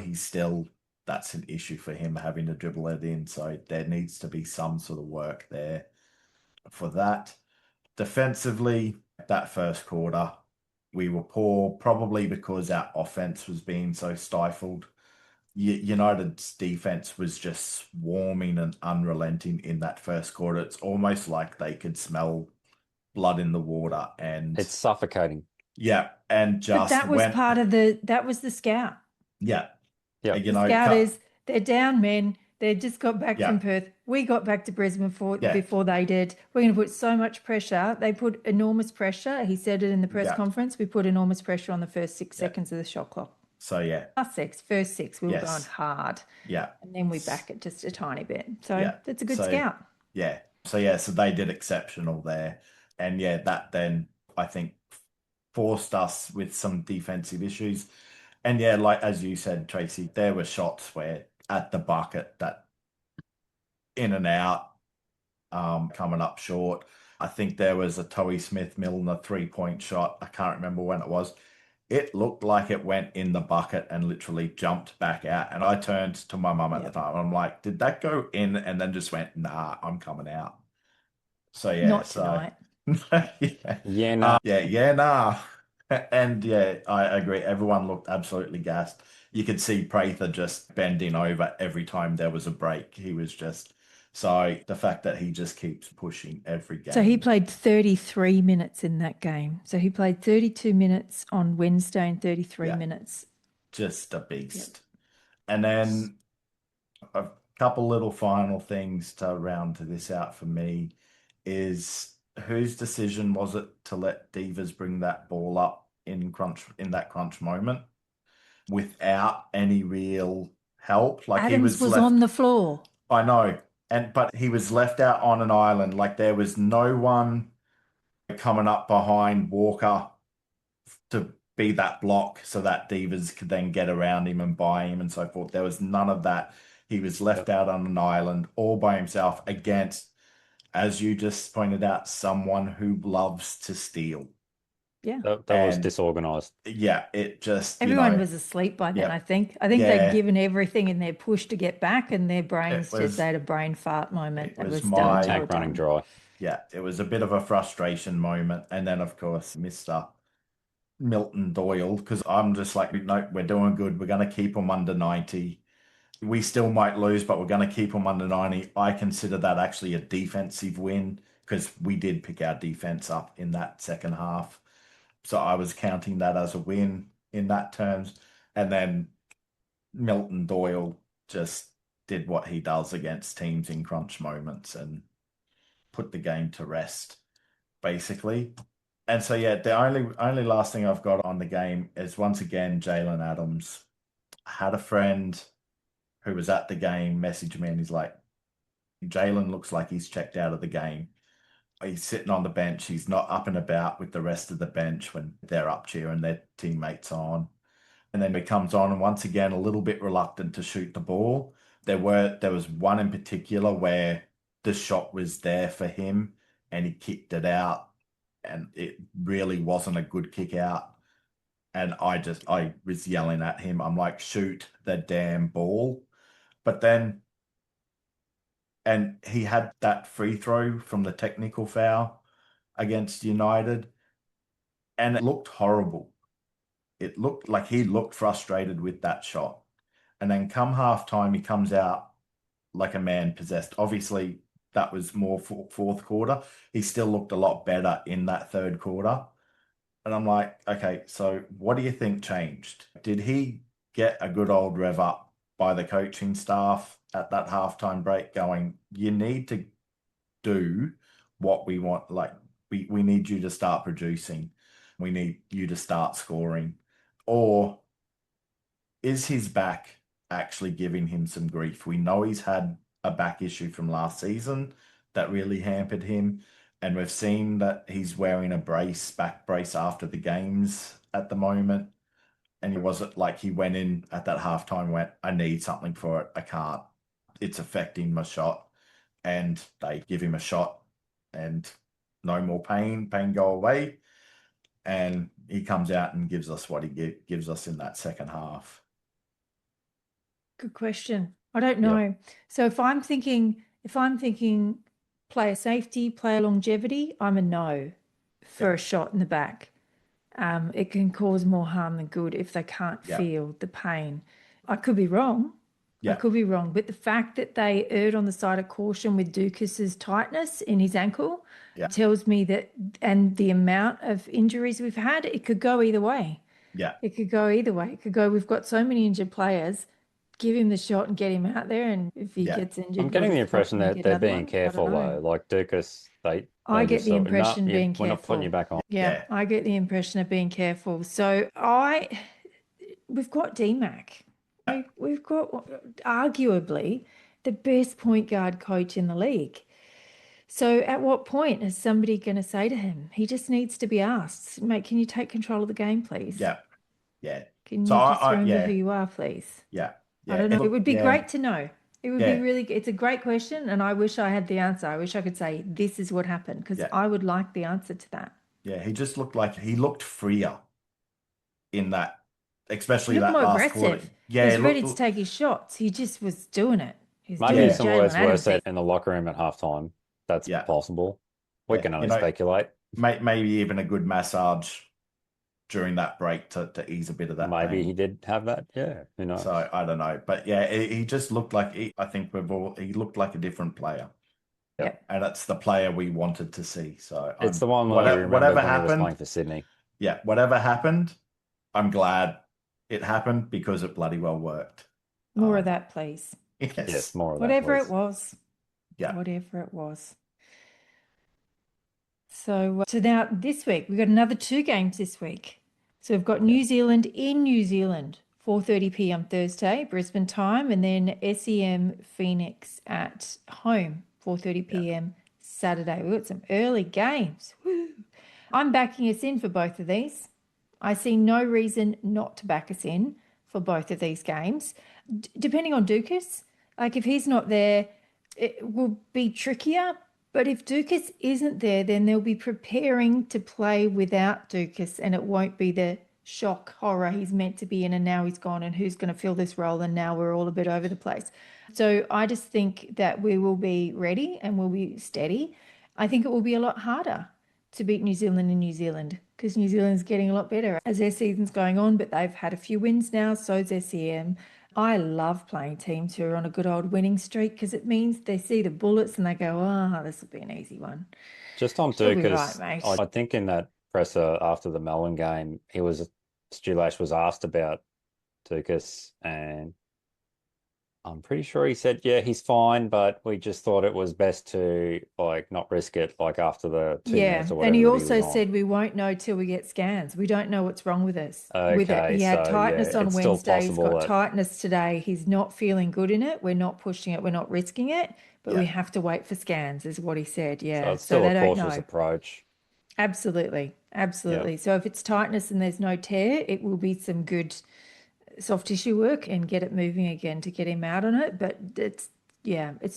that's an issue for him having to dribble it in. So there needs to be some sort of work there for that. Defensively, that first quarter, we were poor, probably because our offense was being so stifled. United's defense was just swarming and unrelenting in that first quarter. It's almost like they could smell blood in the water, and it's suffocating. Yeah, and but that was part of that was the scout. Yeah. The scout is they're down men. They just got back from Perth. We got back to Brisbane before they did. We're going to put so much pressure. They put enormous pressure. He said it in the press conference. We put enormous pressure on the first 6 seconds of the shot clock. So first six, we were going hard. Yeah. And then we back it just a tiny bit. So that's a good scout. Yeah. So they did exceptional there. And that then I think forced us with some defensive issues. And like as you said, Tracy, there were shots where at the bucket that in and out, coming up short. I think there was a Towie Smith-Milner 3-point shot. I can't remember when it was. It looked like it went in the bucket and literally jumped back out. And I turned to my mum at the time. I'm like, did that go in? And then just went, nah, I'm coming out. So yeah, Not tonight. yeah. Yeah, no. Yeah, nah. And yeah, I agree. Everyone looked absolutely gassed. You could see Prather just bending over every time there was a break. He was just so the fact that he just keeps pushing every game. So he played 33 minutes in that game. So he played 32 minutes on Wednesday and 33 minutes. Just a beast. And then a couple little final things to round this out for me is whose decision was it to let Divas bring that ball up in that crunch moment without any real help? Like Adams was on the floor. I know. But he was left out on an island. Like there was no one coming up behind Walker to be that block so that Divas could then get around him and buy him and so forth. There was none of that. He was left out on an island all by himself against, as you just pointed out, someone who loves to steal. Yeah. That was disorganized. Yeah, it just everyone was asleep by then, I think. They'd given everything in their push to get back and their brains they had a brain fart moment. It was my tank running dry. Yeah, it was a bit of a frustration moment. And then of course Mr. Milton Doyle, because I'm just like, no, we're doing good. We're going to keep them under 90. We still might lose, but we're going to keep them under 90. I consider that actually a defensive win because we did pick our defense up in that second half. So I was counting that as a win in that terms. And then Milton Doyle just did what he does against teams in crunch moments and put the game to rest, basically. And so, yeah, the only last thing I've got on the game is once again, Jaylen Adams. I had a friend who was at the game message me and he's like, Jaylen looks like he's checked out of the game. He's sitting on the bench. He's not up and about with the rest of the bench when they're up cheering their teammates on. And then he comes on and once again, a little bit reluctant to shoot the ball. There was one in particular where the shot was there for him and he kicked it out and it really wasn't a good kick out. And I was yelling at him. I'm like, shoot the damn ball. But then, and he had that free throw from the technical foul against United, and it looked horrible. It looked like he looked frustrated with that shot. And then come halftime, he comes out like a man possessed. Obviously, that was more fourth quarter. He still looked a lot better in that third quarter. And I'm like, okay, so what do you think changed? Did he get a good old rev up by the coaching staff at that halftime break going, you need to do what we want. Like we need you to start producing. We need you to start scoring. Or is his back actually giving him some grief? We know he's had a back issue from last season that really hampered him. And we've seen that he's wearing a back brace after the games at the moment. And it wasn't like he went in at that halftime, went, I need something for it. I can't. It's affecting my shot. And they give him a shot and no more pain go away. And he comes out and gives us what he gives us in that second half. Good question. I don't know. Yep. So if I'm thinking player safety, player longevity, I'm a no for a shot in the back. It can cause more harm than good if they can't feel the pain. I could be wrong. I could be wrong. But the fact that they erred on the side of caution with Ducas's tightness in his ankle tells me that, and the amount of injuries we've had, it could go either way. Yeah. It could go either way. It could go, we've got so many injured players, give him the shot and get him out there. And if he gets injured, I'm getting the impression that they're being careful though. Like Ducas, I get the impression being careful. We're not putting you back on. Yeah, I get the impression of being careful. So we've got DMAC. We've got arguably the best point guard coach in the league. So at what point is somebody going to say to him, he just needs to be asked, mate, can you take control of the game, please? Yeah. Can you just remember who you are, please? Yeah. I don't know. It would be great to know. It would be really, it's a great question, and I wish I had the answer. I wish I could say this is what happened because Yeah. I would like the answer to that. Yeah, he just looked like he looked freer in that, He especially looked that more last quarter. aggressive. He Yeah, was it ready looked. to take his shots. He just was doing it. He's doing Maybe the Yeah, some Jaylen words were Adams thing. said in the locker room at halftime. That's yeah, possible. We yeah. can only speculate. Maybe even a good massage during that break to ease a bit of that Maybe pain. he did have that. Yeah, who knows? So I don't know, but yeah, he just looked like I think he looked like a different player, Yeah. and it's the player we wanted to see. So It's the one we whatever remembered when he was happened, playing for Sydney. yeah, whatever happened, I'm glad it happened because it bloody well worked. More of that, please. Yes, more of that, Whatever it please. was. Yeah. Whatever it was. So now this week, we've got another 2 games this week. So we've got New Zealand in New Zealand, 4:30 p.m. Thursday, Brisbane time, and then SEM Phoenix at home, 4:30 p.m. Saturday. We've got some early games. Woo. I'm backing us in for both of these. I see no reason not to back us in for both of these games. Depending on Dukas, like if he's not there, it will be trickier. But if Dukas isn't there, then they'll be preparing to play without Dukas, and it won't be the shock horror he's meant to be in, and now he's gone, and who's going to fill this role, and now we're all a bit over the place. So I just think that we will be ready and we'll be steady. I think it will be a lot harder to beat New Zealand in New Zealand because New Zealand's getting a lot better as their season's going on, but they've had a few wins now, so's SEM. I love playing teams who are on a good old winning streak because it means they see the bullets and they go, oh, this will be an easy one. Just on She'll be right, Dukas, mate. I think in that presser after the Melbourne game, Stu Lash was asked about Dukas, and I'm pretty sure he said, yeah, he's fine, but we just thought it was best to not risk it after the 2 minutes or And whatever he that he also was on. said we won't know till we get scans. We don't know what's wrong with us with it. Okay, He had so tightness yeah, on it's still Wednesday. He's possible got that tightness today. He's not feeling good in it. We're not pushing it. We're not risking it, but we Yeah. have to wait for scans, is what he said. so Yeah. it's So still they a don't cautious know. approach. Absolutely. Yeah. Absolutely. So if it's tightness and there's no tear, it will be some good soft tissue work and get it moving again to get him out on it. But it's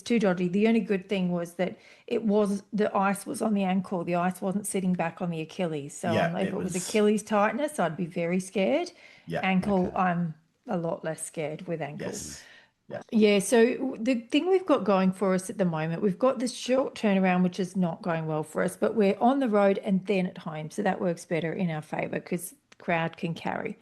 too dodgy. The only good thing was that the ice was on the ankle. The ice wasn't sitting back on the Achilles. So Yeah, if it was Achilles tightness, I'd be very scared. Yeah. Ankle, Okay. I'm a lot less scared with ankle. Yes. Yeah. Yeah, so the thing we've got going for us at the moment, we've got this short turnaround, which is not going well for us, but we're on the road and then at home. So that works better in our favour because crowd can carry.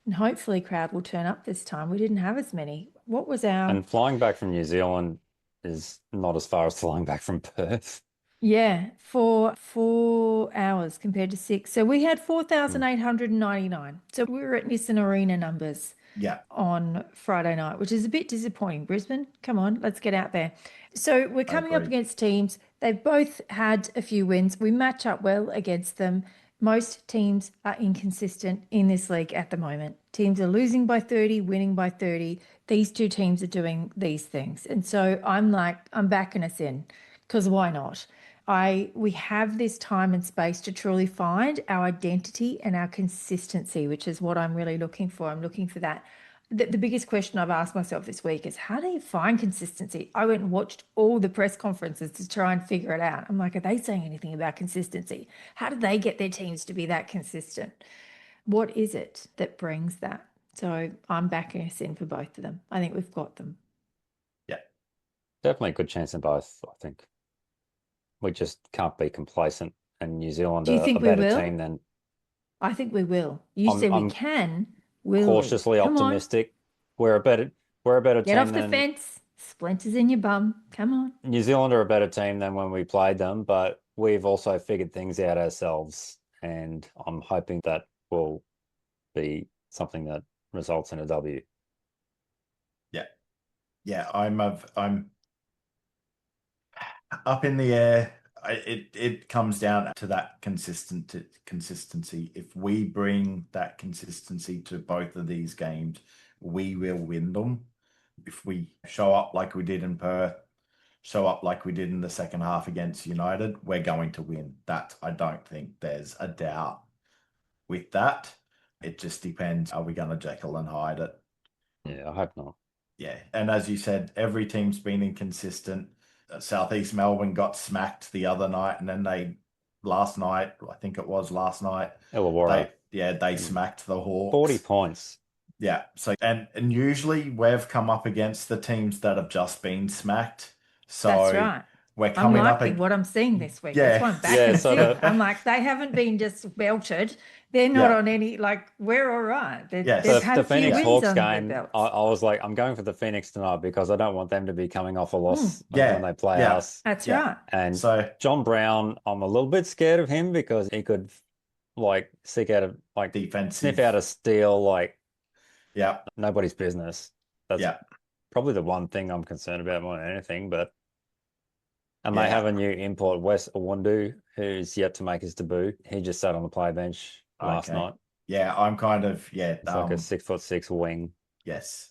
And hopefully crowd will turn up this time. We didn't have as many. What was our... And flying back from New Zealand is not as far as flying back from Perth. Yeah, for 4 hours compared to 6. So we had 4,899. So we were at Nissan Arena numbers. Yeah. On Friday night, which is a bit disappointing. Brisbane, come on, let's get out there. So we're coming up against teams. They've both had a few wins. We match up well against them. Most teams are inconsistent in this league at the moment. Teams are losing by 30, winning by 30. These 2 teams are doing these things. And so I'm backing us in because why not? We have this time and space to truly find our identity and our consistency, which is what I'm really looking for. I'm looking for that. The biggest question I've asked myself this week is how do you find consistency? I went and watched all the press conferences to try and figure it out. I'm like, are they saying anything about consistency? How do they get their teams to be that consistent? What is it that brings that? So I'm backing us in for both of them. I think we've got them. Yeah. Definitely a good chance in both, I think. We just can't be complacent, and New Zealand Do you are think a we better will? team than... I think we will. You say we can. Will we? Cautiously Come on. optimistic. We're a better Get team off the than fence. Splinters in your bum. Come on. New Zealand are a better team than when we played them, but we've also figured things out ourselves, and I'm hoping that will be something that results in a W. Yeah. Yeah, I'm up in the air. It comes down to that consistency. If we bring that consistency to both of these games, we will win them. If we show up like we did in Perth, show up like we did in the second half against United, we're going to win. That I don't think there's a doubt with that. It just depends, are we going to Jekyll and Hyde it? Yeah, I hope not. Yeah, and as you said, every team's been inconsistent. Southeast Melbourne got smacked the other night, and then last night, I think it was last night, Illawarra, they smacked the 40 Hawks. points. Yeah, so and usually we've come up against the teams that have just been smacked. That's So right. we're I'm coming up liking what I'm seeing this week. That's yeah. why I'm Yeah, backing so Sid. I'm like, they haven't been just belted. They're not Yeah. on any, like, we're all right. They've Yes. had The a few Phoenix wins Hawks under their game, belts. I was like, I'm going for the Phoenix tonight because I don't want them to be coming off a loss when Yeah. they play Yeah. us. That's Yeah. right. And So John Brown, I'm a little bit scared of him because he could like seek out a like sniff out defensive. a steal like Yeah. nobody's business. That's Yeah. probably the one thing I'm concerned about more than anything. And they Yeah. have a new import, Wes Awundu, who's yet to make his debut. He just sat on the play bench last Okay. night. Yeah, I'm kind of It's like a 6'6" wing. yes.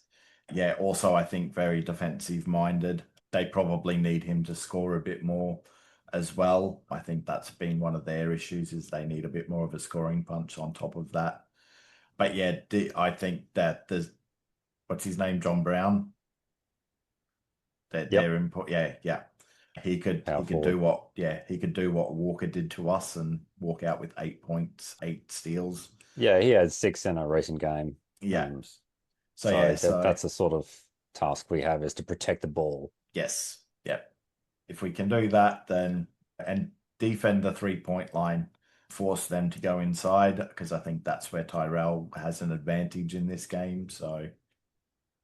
Yeah, also I think very defensive minded. They probably need him to score a bit more as well. I think that's been one of their issues is they need a bit more of a scoring punch on top of that. But yeah, I think that there's what's his name, John Brown. That Yep. their input, yeah. He could Power he could do what Walker did to us and walk out with 8 points, 8 steals. Yeah, he had 6 in a recent game. Yeah. Um, So so yeah, that's the sort of task we have is to protect the ball. yes. Yeah. If we can do that, then and defend the 3-point line, force them to go inside, because I think that's where Tyrell has an advantage in this game. So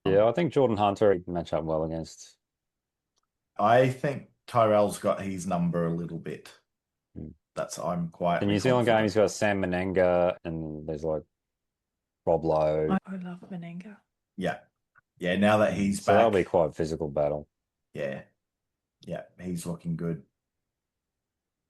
Yeah, I think Jordan Hunter would match up well against. I think Tyrell's got his number a little bit. Hmm. I'm The quietly New Zealand game, confident. he's got Sam Menenga and there's like Rob Lowe. I love Menenga. Yeah. Yeah, now that he's So back. that'll be quite a physical battle. Yeah. Yeah, he's looking good.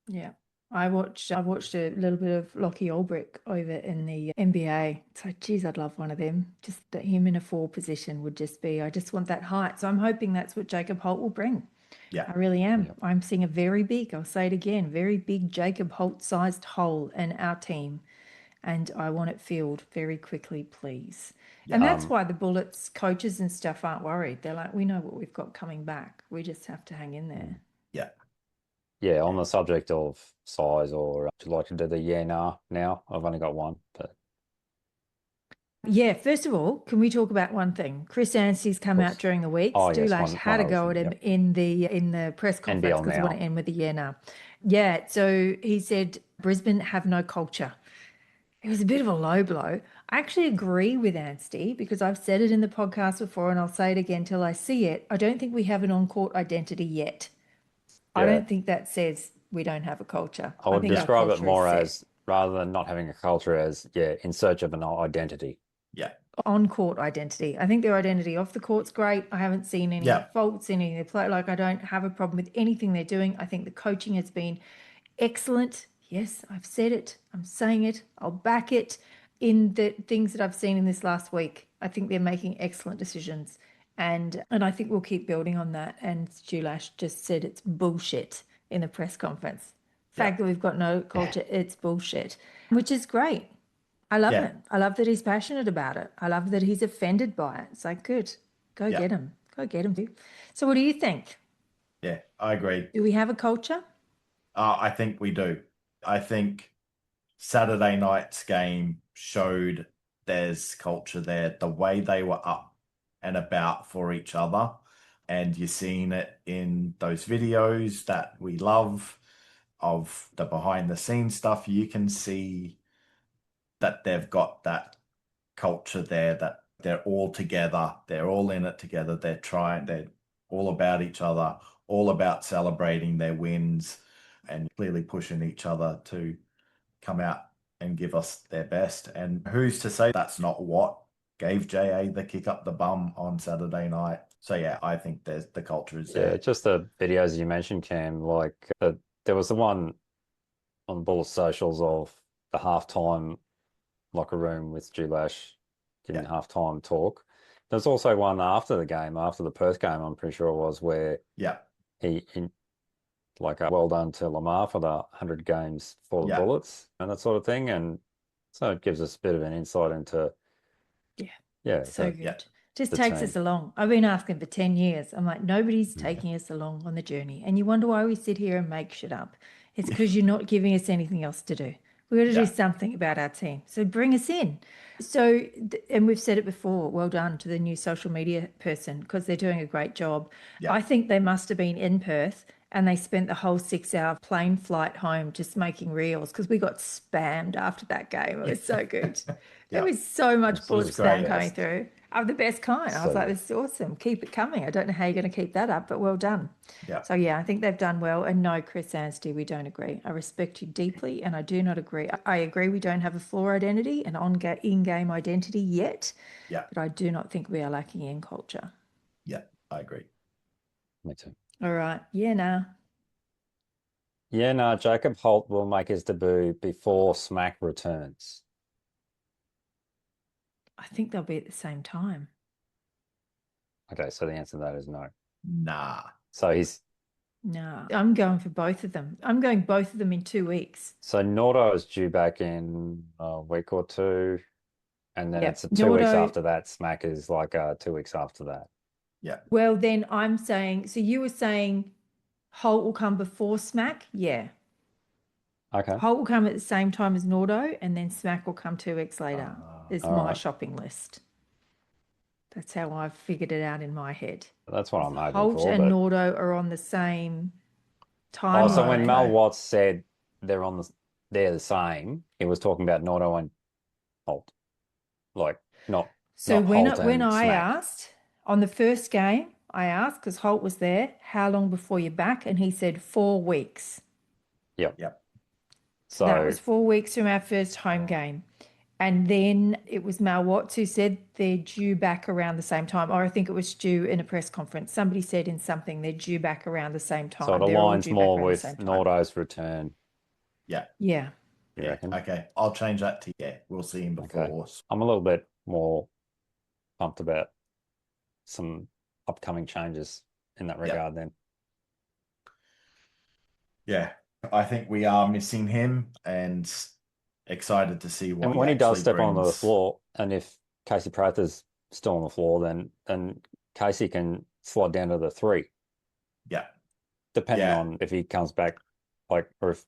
Yeah. I watched a little bit of Lockie Ulbrich over in the NBA. So, geez, I'd love one of them. Just that him in a 4 position would just be, I just want that height. So I'm hoping that's what Jacob Holt will bring. Yeah. I really am. Yep. I'm seeing a very big, I'll say it again, very big Jacob Holt-sized hole in our team. And I want it filled very quickly, please. And that's why the Bullets coaches and stuff aren't worried. They're like, we know what we've got coming back. We just have to hang in there. Yeah. Yeah, on the subject of size, or would you like to do the yeah, nah now? I've only got one, but Yeah, first of all, can we talk about one thing? Chris Anstey's come out during the week. Oh, yes, Lash had a one go other at him thing, in the press conference NBL because I want now. to end with the yeah now. Yeah, so he said Brisbane have no culture. It was a bit of a low blow. I actually agree with Anstey because I've said it in the podcast before and I'll say it again till I see it. I don't think we have an on-court identity yet. I Yeah. don't think that says we don't have a culture. I would think our describe it culture is more set. as, rather than not having a culture, as, yeah, in search of an identity. Yeah. On-court identity. I think their identity off the court's great. I haven't seen any Yeah. faults in any of their play. Like, I don't have a problem with anything they're doing. I think the coaching has been excellent. Yes, I've said it. I'm saying it. I'll back it in the things that I've seen in this last week. I think they're making excellent decisions. And I think we'll keep building on that. And Lash just said it's bullshit in the press conference. Fact that we've got no culture, it's bullshit, which is great. I love Yeah. it. I love that he's passionate about it. I love that he's offended by it. It's like, good. Go Yeah. get him. Go get him. So what do you think? Yeah, I agree. Do we have a culture? I think we do. I think Saturday night's game showed there's culture there, the way they were up and about for each other. And you're seeing it in those videos that we love of the behind the scenes stuff. You can see that they've got that culture there, that they're all together, they're all in it together, they're all about each other, all about celebrating their wins and clearly pushing each other to come out and give us their best. And who's to say that's not what gave JA the kick up the bum on Saturday night? So yeah, I think the culture is Yeah, there. just the videos you mentioned, Cam, like there was the one on Bull socials of the halftime locker room with Lash giving halftime talk. There's also one after the game, after the Perth game, I'm pretty sure it was, where Yeah. he like well done to Lamar for the 100 games for the Yeah. Bullets and that sort of thing. And so it gives us a bit of an insight into So that, good. Just the takes team. us along. I've been asking for 10 years. I'm like, nobody's taking us along on the journey. And you wonder why we sit here and make shit up. It's because you're not giving us anything else to do. We've got to do something about our team. So bring us in. So, and we've said it before, well done to the new social media person because they're doing a great job. Yeah. I think they must have been in Perth and they spent the whole 6-hour plane flight home just making reels because we got spammed after that game. It was so good. There was so much bullet was great, spam coming yes. through. Of the best kind. I was So like, good. this is awesome. Keep it coming. I don't know how you're going to keep that up, but well done. Yeah. So, yeah, I think they've done well. And no, Chris Anstey, we don't agree. I respect you deeply, and I do not agree. I agree we don't have a floor identity, an in-game identity yet, Yeah. but I do not think we are lacking in culture. Yeah, I agree. Me too. All right. Yeah, nah. Yeah, no, Jacob Holt will make his debut before Smack returns. I think they'll be at the same time. Okay, so the answer to that is no. Nah. So he's No, I'm going for both of them. I'm going both of them in 2 weeks. so Nordo is due back in a week or two, and then Yep. it's 2 weeks Nordo- after that. Smack is like 2 weeks after that. Yeah. Well, then I'm saying, so you were saying Holt will come before Smack? Yeah. Okay. Holt will come at the same time as Nordo, and then Smack will come 2 weeks later. Is all my right. shopping list. That's how I've figured it out in my head. That's what I'm hoping Holt for. and But Nordo are on the same oh, so when timeline. Mel Okay. Watts said they're the same, he was talking about Nordo and Holt, like not So when Holt when and I Smack. asked on the first game, I asked because Holt was there, how long before you're back? And he said 4 weeks. Yep. Yep. So that So was 4 weeks from our first home game. And then it was Mal Watts who said they're due back around the same time. Or I think it was Stu in a press conference. Somebody said in something they're due back around the same time. so it They're all aligns due back more around the with same time. Nordo's return, Yeah. Yeah. you Yeah. reckon? Okay. I'll change that to yeah. We'll see him before. Okay. I'm a little bit more pumped about some upcoming changes in that regard then. Yeah. I think we are missing him and excited to see what And he when he does actually step onto the brings. floor, and if Casey Prather's still on the floor, then Casey can slide down to the 3, Yeah. depending Yeah. on if he comes back, like, or if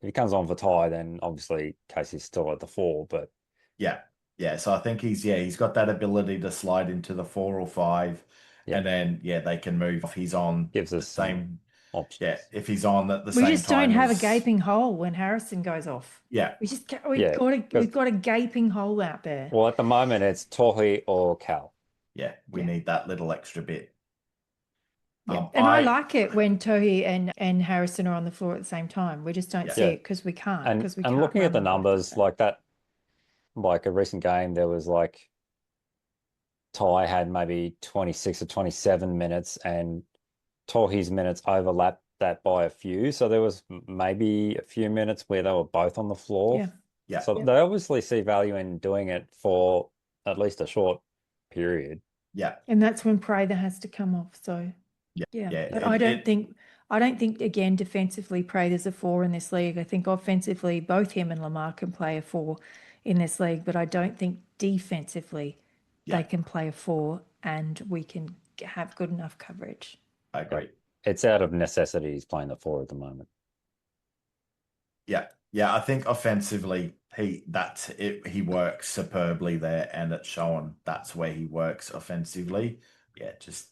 he comes on for tie, then obviously Casey's still at the 4. But Yeah. Yeah. So I think he's got that ability to slide into the 4 or 5. Yeah. And then they can move if he's on gives the us some same options. Yeah, if he's on at the We same just don't time have a as gaping hole when Harrison goes off. Yeah. We just Yeah, we've got a gaping hole out there. Well, at the moment it's Tohi or Cal. Yeah, we Yeah. need that little extra bit. Yeah. And I like it when Tohi and Harrison are on the floor at the same time. We just don't see Yeah. it because we can't. And Because we and can't looking at run the them both numbers, together. like that, like a recent game, there was like Ty had maybe 26 or 27 minutes, and Tohi's minutes overlapped that by a few. So there was maybe a few minutes where they were both on the floor. Yeah. Yeah. So Yeah. they obviously see value in doing it for at least a short period. Yeah. And that's when Prather has to come off. So Yeah. But I don't think again defensively Prather's a 4 in this league. I think offensively both him and Lamar can play a 4 in this league, but I don't think defensively they can play a 4 and we can have good enough coverage. I agree. It's out of necessity he's playing the 4 at the moment. Yeah. Yeah, I think offensively he works superbly there, and it's shown that's where he works offensively. Yeah, just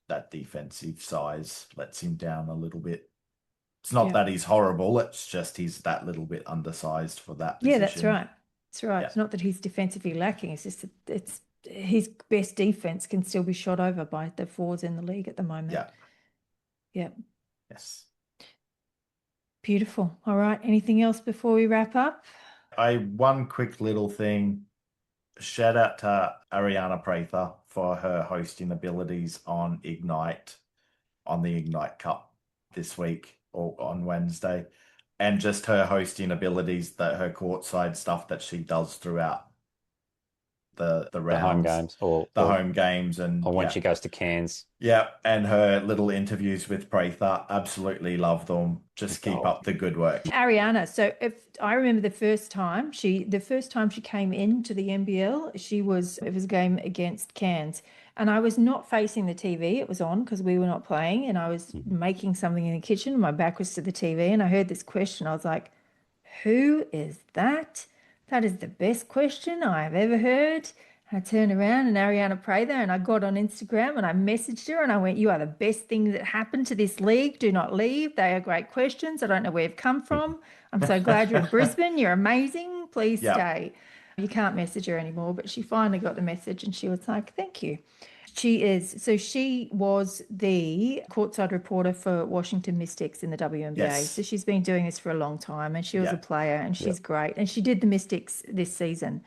that defensive size lets him down a little bit. It's not that he's horrible, it's just he's that little bit undersized for that position. Yeah, that's right. That's right. Yeah. It's not that he's defensively lacking. It's just that it's his best defense can still be shot over by the 4s in the league at the moment. Yeah. Yeah. Yes. Beautiful. All right. Anything else before we wrap up? One quick little thing. Shout out to Ariana Prather for her hosting abilities on Ignite, on the Ignite Cup this week or on Wednesday, and just her hosting abilities, that her courtside stuff that she does throughout the The home rounds, games the home games, and or when yeah. she goes to Cairns. Yeah, and her little interviews with Prather, absolutely love them. Just keep up the good work. Ariana, so if I remember the first time she came into the NBL, it was a game against Cairns, and I was not facing the TV. It was on because we were not playing, and I was making something in the kitchen. My back was to the TV, and I heard this question. I was like, "Who is that? That is the best question I've ever heard." I turned around and Ariana Prather, and I got on Instagram and I messaged her and I went, "You are the best thing that happened to this league. Do not leave. They are great questions. I don't know where you've come from. I'm so glad you're in Brisbane. You're amazing. Please Yeah. stay." You can't message her anymore, but she finally got the message and she was like, "Thank you." She was the courtside reporter for Washington Mystics in the WNBA. Yes. So she's been doing this for a long time and she was Yeah. a player and she's great. And she did the Mystics this season.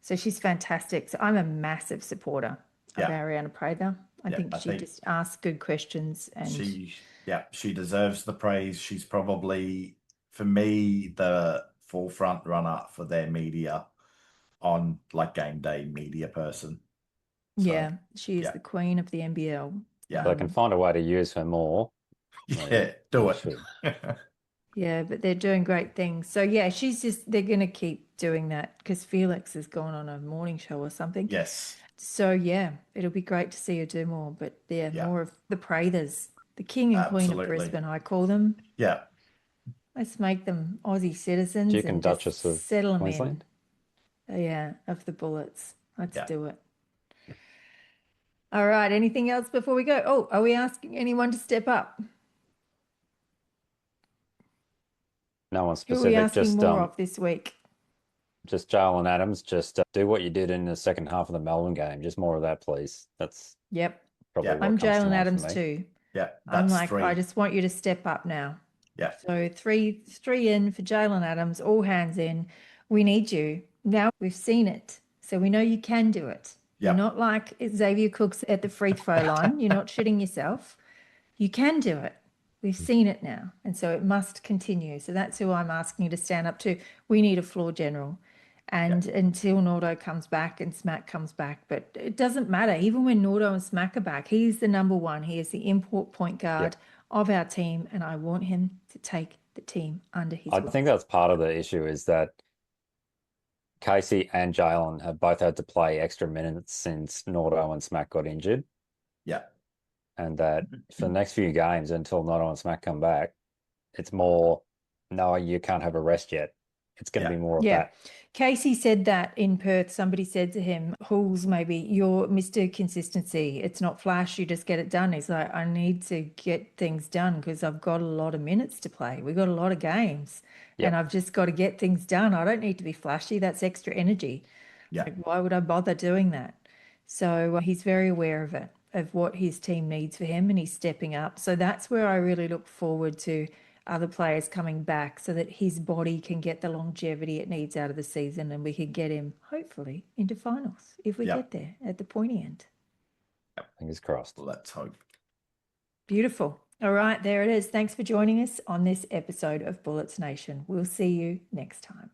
So she's fantastic. So I'm a massive supporter of Ariana Prather. I think she just asks good questions and she deserves the praise. She's probably, for me, the forefront runner for their media on like game day media person. So, she is the queen of the NBL. Yeah. So they can find a way to use her more. Yeah, do it. Yeah, but they're doing great things. So yeah, they're going to keep doing that because Felix has gone on a morning show or something. Yes. So yeah, it'll be great to see her do more. But more of the Prathers, the king and queen of Brisbane, I call them. Yeah. Let's make them Aussie citizens Duke and just Duchess of settle them Queensland. in. Yeah, of the Bullets. Let's do it. All right. Anything else before we go? Oh, are we asking anyone to step up? No one Who are we specific. asking more of this week? Just Jaylen Adams. Just do what you did in the second half of the Melbourne game. Just more of that, please. That's probably what I'm comes to Jaylen mind Adams for me. too. Yeah, I'm that's like, 3. I just want you to step up now. Yeah. So three in for Jaylen Adams, all hands in. We need you. Now we've seen it. So we know you can do it. You're not like Xavier Cooks at the free throw line. You're not shitting yourself. You can do it. We've seen it now. And so it must continue. So that's who I'm asking you to stand up to. We need a floor general. And until Nordo comes back and Smack comes back, but it doesn't matter. Even when Nordo and Smack are back, he's the number one. He is the import point guard of our team, and I want him to take the team under his wing. I think that's part of the issue is that Casey and Jaylen have both had to play extra minutes since Nordo and Smack got injured. Yeah. And that for the next few games until Nordo and Smack come back, it's more, no, you can't have a rest yet. It's going to be more of that. Casey said that in Perth. Somebody said to him, "Hools, maybe you're Mr. Consistency. It's not flash. You just get it done." He's like, "I need to get things done because I've got a lot of minutes to play. We've got a lot of games and I've just got to get things done. I don't need to be flashy. That's extra energy. Like, why would I bother doing that?" So he's very aware of it, of what his team needs for him, and he's stepping up. So that's where I really look forward to other players coming back so that his body can get the longevity it needs out of the season and we can get him, hopefully, into finals if we get there at the pointy end. Fingers crossed. Let's hope. Beautiful. All right, there it is. Thanks for joining us on this episode of Bullets Nation. We'll see you next time.